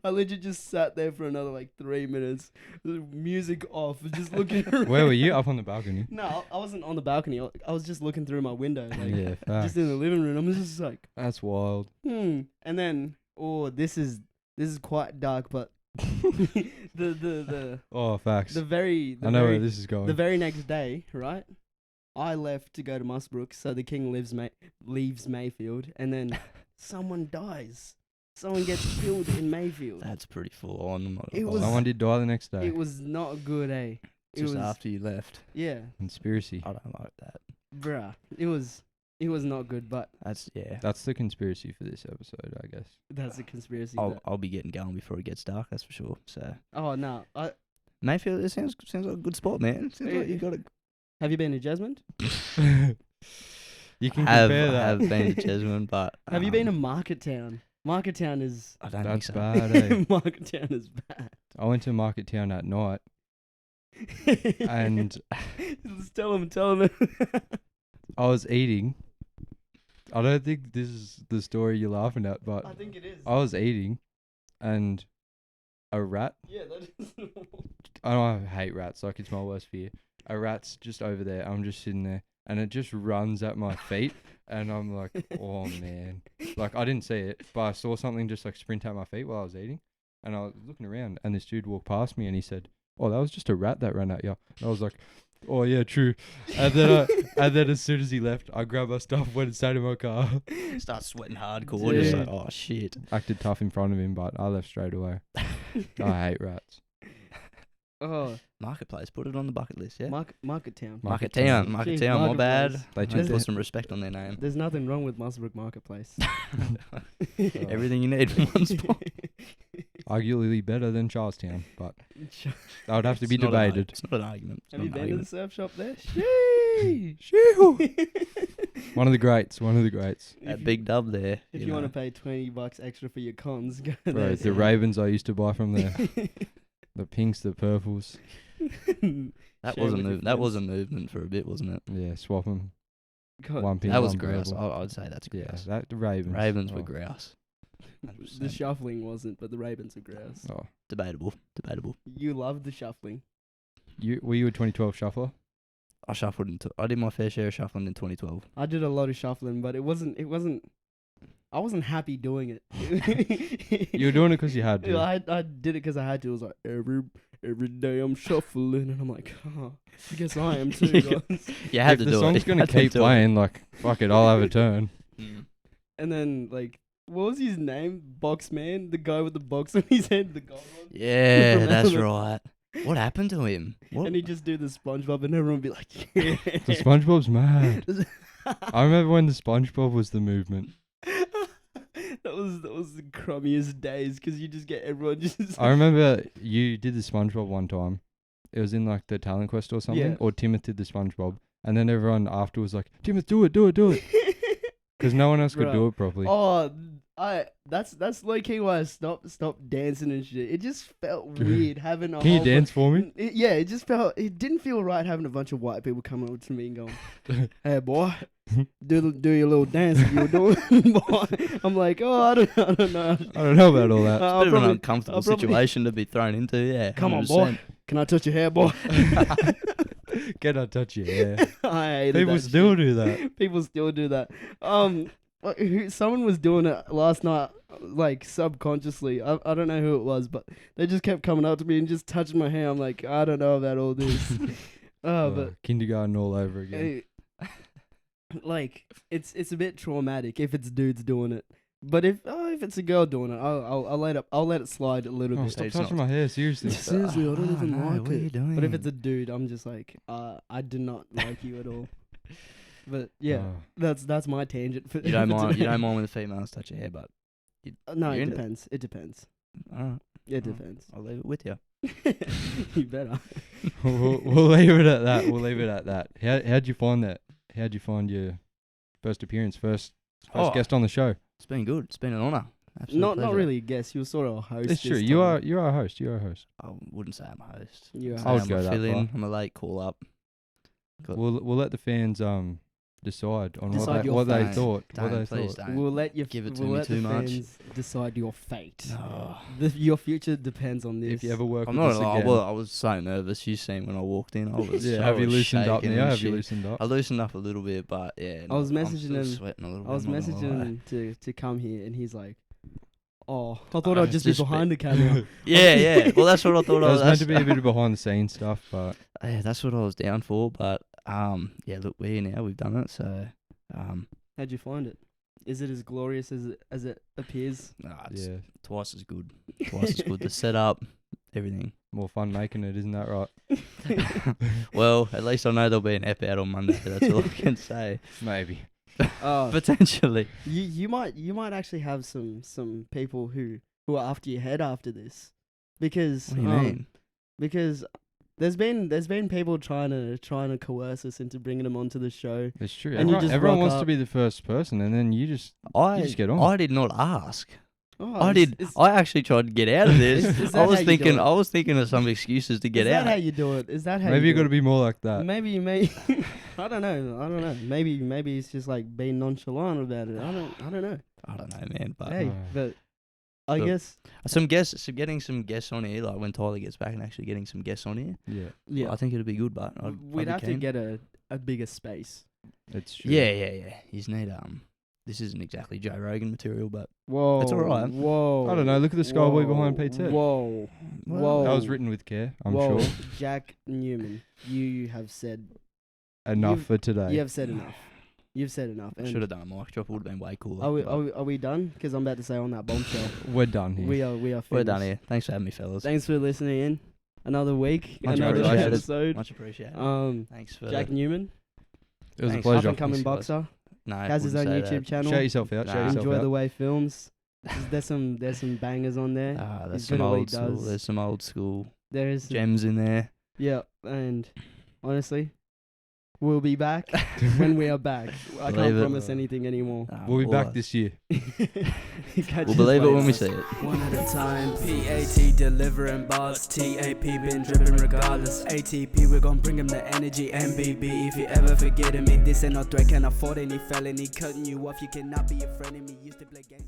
[SPEAKER 4] I legit just sat there for another like 3 minutes, music off, just looking around.
[SPEAKER 2] Where were you? Up on the balcony.
[SPEAKER 4] No, I wasn't on the balcony. I was just looking through my window, like
[SPEAKER 2] Yeah, facts.
[SPEAKER 4] just in the living room. I'm just like,
[SPEAKER 2] That's wild.
[SPEAKER 4] and then this is quite dark, but the
[SPEAKER 2] Oh, facts.
[SPEAKER 4] the very
[SPEAKER 2] I know where this is going.
[SPEAKER 4] the very next day, right? I left to go to Musbrook, so the king leaves Mayfield, and then someone dies. Someone gets killed in Mayfield.
[SPEAKER 3] That's pretty full on. I'm not
[SPEAKER 4] It
[SPEAKER 3] gonna
[SPEAKER 4] was-
[SPEAKER 3] lie.
[SPEAKER 2] Someone did die the next day.
[SPEAKER 4] It was not good, eh? It
[SPEAKER 3] just
[SPEAKER 4] was
[SPEAKER 3] after you left.
[SPEAKER 4] yeah,
[SPEAKER 2] Conspiracy.
[SPEAKER 3] I don't like that.
[SPEAKER 4] bruh. It was not good, but
[SPEAKER 3] That's
[SPEAKER 2] That's the conspiracy for this episode, I guess.
[SPEAKER 4] that's a conspiracy.
[SPEAKER 3] I'll be getting going before it gets dark. That's for sure. So
[SPEAKER 4] Oh no,
[SPEAKER 3] Mayfield, it sounds like a good spot, man. Seems like you got to
[SPEAKER 4] have you been to Jesmond?
[SPEAKER 2] You can
[SPEAKER 3] have
[SPEAKER 2] compare that.
[SPEAKER 3] have been to Jesmond, but
[SPEAKER 4] Have you been to Market Town? Market Town is
[SPEAKER 3] I don't
[SPEAKER 2] That's
[SPEAKER 3] think so.
[SPEAKER 2] bad, eh?
[SPEAKER 4] Market Town is bad.
[SPEAKER 2] I went to Market Town at night, and
[SPEAKER 4] Just tell him.
[SPEAKER 2] I was eating. I don't think this is the story you're laughing at, but
[SPEAKER 4] I think it is.
[SPEAKER 2] I was eating, and a rat.
[SPEAKER 4] Yeah, that is.
[SPEAKER 2] I hate rats. Like, it's my worst fear. A rat's just over there. I'm just sitting there, and it just runs at my feet, and I'm like, oh man. Like, I didn't see it, but I saw something just like sprint at my feet while I was eating, and I was looking around, and this dude walked past me, and he said, "Oh, that was just a rat that ran at you." And I was like, "Oh yeah, true." And then as soon as he left, I grabbed my stuff, went and sat in my car,
[SPEAKER 3] Start sweating hardcore. Just
[SPEAKER 2] Yeah.
[SPEAKER 3] like, oh shit.
[SPEAKER 2] acted tough in front of him, but I left straight away. I hate rats.
[SPEAKER 4] Oh,
[SPEAKER 3] Marketplace, put it on the bucket list, yeah?
[SPEAKER 4] Market Town.
[SPEAKER 3] Market
[SPEAKER 2] Town.
[SPEAKER 3] Town, Market
[SPEAKER 4] Jeez,
[SPEAKER 3] Town, my bad.
[SPEAKER 4] Marketplace.
[SPEAKER 2] They
[SPEAKER 3] Let's
[SPEAKER 2] took
[SPEAKER 3] put
[SPEAKER 2] that.
[SPEAKER 3] some respect on their name.
[SPEAKER 4] There's nothing wrong with Musselburgh Marketplace.
[SPEAKER 3] Everything you need from one spot.
[SPEAKER 2] Arguably better than Charlestown, but that would have to be
[SPEAKER 3] It's not an ar-
[SPEAKER 2] debated.
[SPEAKER 3] It's not an argument. It's
[SPEAKER 4] Have
[SPEAKER 3] not
[SPEAKER 4] you
[SPEAKER 3] an
[SPEAKER 4] been to the
[SPEAKER 3] argument.
[SPEAKER 4] surf shop there?
[SPEAKER 2] One of the greats. One of the greats.
[SPEAKER 3] That big dub there.
[SPEAKER 4] If you want to pay $20 extra for your cons, go
[SPEAKER 2] Bro,
[SPEAKER 4] there.
[SPEAKER 2] the Ravens I used to buy from there. The pinks, the purples.
[SPEAKER 3] That
[SPEAKER 4] Share
[SPEAKER 3] was a
[SPEAKER 4] with your
[SPEAKER 3] move. That was a
[SPEAKER 4] friends.
[SPEAKER 3] movement for a bit, wasn't it?
[SPEAKER 2] Yeah, swap them.
[SPEAKER 4] God,
[SPEAKER 2] One pink,
[SPEAKER 3] That was
[SPEAKER 2] one
[SPEAKER 3] grouse.
[SPEAKER 2] purple.
[SPEAKER 3] I'd say that's
[SPEAKER 2] Yeah,
[SPEAKER 3] grouse.
[SPEAKER 2] that the Ravens.
[SPEAKER 3] Ravens were
[SPEAKER 2] Oh.
[SPEAKER 3] grouse.
[SPEAKER 4] the shuffling wasn't, but the Ravens are grouse.
[SPEAKER 2] Oh,
[SPEAKER 3] Debatable. Debatable.
[SPEAKER 4] You love the shuffling.
[SPEAKER 2] were you a 2012 shuffler?
[SPEAKER 3] I shuffled into. I did my fair share of shuffling in 2012.
[SPEAKER 4] I did a lot of shuffling, but it wasn't. I wasn't happy doing it.
[SPEAKER 2] You were doing it because you had to.
[SPEAKER 4] I did it because I had to. It was like every day I'm shuffling, and I'm like, oh, I guess I am too, guys.
[SPEAKER 3] You had
[SPEAKER 2] If
[SPEAKER 3] to
[SPEAKER 2] the
[SPEAKER 3] do
[SPEAKER 2] song's
[SPEAKER 3] it. You
[SPEAKER 2] gonna
[SPEAKER 3] had to
[SPEAKER 2] keep
[SPEAKER 3] do it.
[SPEAKER 2] playing, like fuck it, I'll have a turn.
[SPEAKER 3] Mm.
[SPEAKER 4] And then like, what was his name? Boxman, the guy with the box on his head, the gold one.
[SPEAKER 3] Yeah,
[SPEAKER 4] From
[SPEAKER 3] that's
[SPEAKER 4] Element.
[SPEAKER 3] right. What happened to him? What?
[SPEAKER 4] And he'd just do the SpongeBob, and everyone would be like, yeah.
[SPEAKER 2] The SpongeBob's mad. I remember when the SpongeBob was the movement.
[SPEAKER 4] that was the crummiest days because you just get everyone just.
[SPEAKER 2] I remember you did the SpongeBob one time. It was in like the Talent Quest or something,
[SPEAKER 4] Yeah.
[SPEAKER 2] or Timoth did the SpongeBob, and then everyone after was like, "Timoth, do it," because no one else could do
[SPEAKER 4] Bro.
[SPEAKER 2] it properly.
[SPEAKER 4] Oh, that's low key why I stopped dancing and shit. It just felt weird having a
[SPEAKER 2] Can you
[SPEAKER 4] whole
[SPEAKER 2] dance for me?
[SPEAKER 4] Yeah, it didn't feel right having a bunch of white people coming up to me and going, "Hey boy, do your little dance that you were doing." Boy. I'm like, oh, I don't know.
[SPEAKER 2] I don't know about all that.
[SPEAKER 3] It's a
[SPEAKER 4] I'll
[SPEAKER 3] bit of an
[SPEAKER 4] probably-
[SPEAKER 3] uncomfortable
[SPEAKER 4] I'll probably-
[SPEAKER 3] situation to be thrown into. Yeah.
[SPEAKER 4] Come on,
[SPEAKER 3] 100%.
[SPEAKER 4] boy. Can I touch your hair, boy?
[SPEAKER 2] Can I touch your hair?
[SPEAKER 4] I hated
[SPEAKER 2] People
[SPEAKER 4] that
[SPEAKER 2] still
[SPEAKER 4] shit.
[SPEAKER 2] do that.
[SPEAKER 4] People still do that. Someone was doing it last night, like subconsciously. I don't know who it was, but they just kept coming up to me and just touching my hair. I'm like, I don't know about all this. But
[SPEAKER 2] Kindergarten all over again.
[SPEAKER 4] like it's a bit traumatic if it's dudes doing it. But if it's a girl doing it, I'll let it slide a little
[SPEAKER 2] Oh,
[SPEAKER 4] bit.
[SPEAKER 2] stop
[SPEAKER 3] It's
[SPEAKER 2] touching
[SPEAKER 3] not-
[SPEAKER 2] my hair, seriously.
[SPEAKER 4] Seriously, I don't even like
[SPEAKER 3] what are you
[SPEAKER 4] it.
[SPEAKER 3] doing?
[SPEAKER 4] But if it's a dude, I'm just like, I do not like you at all. But yeah,
[SPEAKER 2] Oh.
[SPEAKER 4] that's my tangent for
[SPEAKER 3] you don't
[SPEAKER 4] for
[SPEAKER 3] mind. You
[SPEAKER 4] today.
[SPEAKER 3] don't mind when the females touch your hair, but
[SPEAKER 4] No,
[SPEAKER 3] you're
[SPEAKER 4] it
[SPEAKER 3] into it.
[SPEAKER 4] depends. It depends.
[SPEAKER 3] alright,
[SPEAKER 4] It depends.
[SPEAKER 3] I'll leave it with you.
[SPEAKER 4] You better.
[SPEAKER 2] we'll leave it at that. We'll leave it at that. How'd you find that? How'd you find your first appearance, first
[SPEAKER 3] Oh.
[SPEAKER 2] guest on the show?
[SPEAKER 3] It's been good. It's been an honour. Absolute
[SPEAKER 4] Not
[SPEAKER 3] pleasure.
[SPEAKER 4] really. Guess you were sort of a host.
[SPEAKER 2] It's
[SPEAKER 4] this
[SPEAKER 2] true. You
[SPEAKER 4] time.
[SPEAKER 2] are a host. You are a host.
[SPEAKER 3] I wouldn't say I'm a host.
[SPEAKER 4] You're a
[SPEAKER 3] I'd say
[SPEAKER 2] I would
[SPEAKER 3] I'm
[SPEAKER 2] go
[SPEAKER 3] a
[SPEAKER 2] that
[SPEAKER 3] fill-in.
[SPEAKER 2] far.
[SPEAKER 3] I'm a late call up. Got-
[SPEAKER 2] We'll let the fans decide on
[SPEAKER 4] Decide your
[SPEAKER 2] what they
[SPEAKER 4] fate.
[SPEAKER 2] thought. What
[SPEAKER 3] Don't,
[SPEAKER 2] they
[SPEAKER 3] please
[SPEAKER 2] thought.
[SPEAKER 3] don't.
[SPEAKER 4] We'll let you.
[SPEAKER 3] Give it to
[SPEAKER 4] we'll
[SPEAKER 3] me
[SPEAKER 4] let
[SPEAKER 3] too
[SPEAKER 4] the
[SPEAKER 3] much.
[SPEAKER 4] fans decide your fate.
[SPEAKER 3] Oh.
[SPEAKER 4] Your future depends on this.
[SPEAKER 2] If you ever work
[SPEAKER 3] I'm
[SPEAKER 2] with
[SPEAKER 3] not.
[SPEAKER 2] us
[SPEAKER 3] I,
[SPEAKER 2] again.
[SPEAKER 3] well, I was so nervous. You seen when I walked in. I was.
[SPEAKER 2] Yeah,
[SPEAKER 3] I
[SPEAKER 2] have you
[SPEAKER 3] was
[SPEAKER 2] loosened up
[SPEAKER 3] shaking
[SPEAKER 2] now?
[SPEAKER 3] and
[SPEAKER 2] Have you
[SPEAKER 3] shit.
[SPEAKER 2] loosened up?
[SPEAKER 3] I loosened up a little bit, but yeah.
[SPEAKER 4] I was
[SPEAKER 3] I'm
[SPEAKER 4] messaging
[SPEAKER 3] still
[SPEAKER 4] him-
[SPEAKER 3] sweating a little
[SPEAKER 4] I was
[SPEAKER 3] bit, I'm not gonna lie.
[SPEAKER 4] messaging him to come here, and he's like, "Oh, I thought I'd just be
[SPEAKER 3] just
[SPEAKER 4] behind the camera."
[SPEAKER 3] Yeah. Well, that's what I thought.
[SPEAKER 2] That was meant
[SPEAKER 3] that's-
[SPEAKER 2] to be a bit of behind the scenes stuff, but
[SPEAKER 3] Yeah, that's what I was down for. But yeah. Look, we're here now. We've done it. So
[SPEAKER 4] How'd you find it? Is it as glorious as it appears?
[SPEAKER 3] nah, it's
[SPEAKER 2] yeah,
[SPEAKER 3] twice as good. Twice as good. The setup, everything.
[SPEAKER 2] more fun making it, isn't that right?
[SPEAKER 3] Well, at least I know there'll be an ep out on Monday. That's all I can say.
[SPEAKER 2] Maybe.
[SPEAKER 4] Oh,
[SPEAKER 3] Potentially.
[SPEAKER 4] you might actually have some people who are after your head after this, because
[SPEAKER 3] What do you mean?
[SPEAKER 4] because there's been people trying to coerce us into bringing them onto the show.
[SPEAKER 2] It's true.
[SPEAKER 4] And you
[SPEAKER 2] Everyone,
[SPEAKER 4] just
[SPEAKER 2] everyone
[SPEAKER 4] rock
[SPEAKER 2] wants to
[SPEAKER 4] up.
[SPEAKER 2] be the first person, and then you just
[SPEAKER 3] I
[SPEAKER 2] just get on.
[SPEAKER 3] I did not ask.
[SPEAKER 4] Oh,
[SPEAKER 3] I did. I actually tried to get out of this.
[SPEAKER 4] Is that
[SPEAKER 3] I was
[SPEAKER 4] how you do
[SPEAKER 3] thinking.
[SPEAKER 4] it?
[SPEAKER 3] I was thinking of some excuses to get
[SPEAKER 4] Is
[SPEAKER 3] out.
[SPEAKER 4] that how you do it? Is that how
[SPEAKER 2] maybe
[SPEAKER 4] you
[SPEAKER 2] you got to
[SPEAKER 4] do
[SPEAKER 2] be more like
[SPEAKER 4] it?
[SPEAKER 2] that.
[SPEAKER 4] Maybe I don't know. Maybe it's just like being nonchalant about it. I don't know.
[SPEAKER 3] I don't know, man. But
[SPEAKER 4] Hey, but I
[SPEAKER 3] Look,
[SPEAKER 4] guess
[SPEAKER 3] some guests, so getting some guests on here, like when Tyler gets back, and actually getting some guests on here.
[SPEAKER 2] Yeah,
[SPEAKER 4] yeah,
[SPEAKER 3] I think it'd be good. But
[SPEAKER 4] we'd
[SPEAKER 3] I'd
[SPEAKER 4] have
[SPEAKER 3] be
[SPEAKER 4] to
[SPEAKER 3] keen.
[SPEAKER 4] get a bigger space.
[SPEAKER 2] it's true.
[SPEAKER 3] Yeah. You just need this isn't exactly Joe Rogan material, but
[SPEAKER 4] Whoa.
[SPEAKER 3] It's alright.
[SPEAKER 4] Whoa.
[SPEAKER 2] I don't know. Look at the Sculboi behind Pete's head.
[SPEAKER 4] Whoa.
[SPEAKER 3] Well,
[SPEAKER 4] Whoa.
[SPEAKER 2] That was written with care, I'm
[SPEAKER 4] Whoa.
[SPEAKER 2] sure.
[SPEAKER 4] Jack Newman, you have said
[SPEAKER 2] Enough
[SPEAKER 4] You've-
[SPEAKER 2] for today.
[SPEAKER 4] you have said enough. You've said enough. And
[SPEAKER 3] should have done a mic drop. Would have been way cooler.
[SPEAKER 4] Are we done? Because I'm about to say on that bombshell.
[SPEAKER 2] We're done here.
[SPEAKER 4] We are finished.
[SPEAKER 3] We're done here. Thanks for having me, fellas.
[SPEAKER 4] Thanks for listening in. Another week,
[SPEAKER 3] Much
[SPEAKER 4] another
[SPEAKER 3] appreciated.
[SPEAKER 4] episode.
[SPEAKER 3] Much appreciated. Thanks for
[SPEAKER 4] Jack Newman,
[SPEAKER 2] It was a
[SPEAKER 3] Thanks.
[SPEAKER 2] pleasure.
[SPEAKER 4] up and coming
[SPEAKER 3] Thanks, guys.
[SPEAKER 4] boxer,
[SPEAKER 3] No,
[SPEAKER 4] has his own
[SPEAKER 3] wouldn't say
[SPEAKER 4] YouTube channel.
[SPEAKER 2] Shout yourself out. Shout
[SPEAKER 3] Nah.
[SPEAKER 2] yourself
[SPEAKER 4] Enjoy
[SPEAKER 2] out.
[SPEAKER 4] the Way Films. There's some bangers on there.
[SPEAKER 3] There's
[SPEAKER 4] He's
[SPEAKER 3] some
[SPEAKER 4] good at what he
[SPEAKER 3] old school.
[SPEAKER 4] does.
[SPEAKER 3] There's some old school
[SPEAKER 4] There is
[SPEAKER 3] gems in there.
[SPEAKER 4] yeah, and honestly, we'll be back when we are back. I
[SPEAKER 3] Believe
[SPEAKER 4] can't
[SPEAKER 3] it.
[SPEAKER 4] promise anything anymore.
[SPEAKER 2] We'll be
[SPEAKER 3] all
[SPEAKER 2] back
[SPEAKER 3] us.
[SPEAKER 2] this year.
[SPEAKER 4] Catch
[SPEAKER 3] We'll
[SPEAKER 4] us
[SPEAKER 3] believe it when
[SPEAKER 4] later.
[SPEAKER 3] we see it.
[SPEAKER 1] One at a time, PAT delivering bars, TAP been dripping regardless. ATP, we're gon' bring him the energy. MBB, if you ever forgetting me, this ain't no threat, can't afford any felony. Cutting you off, you cannot be a friend of me. Used to play games.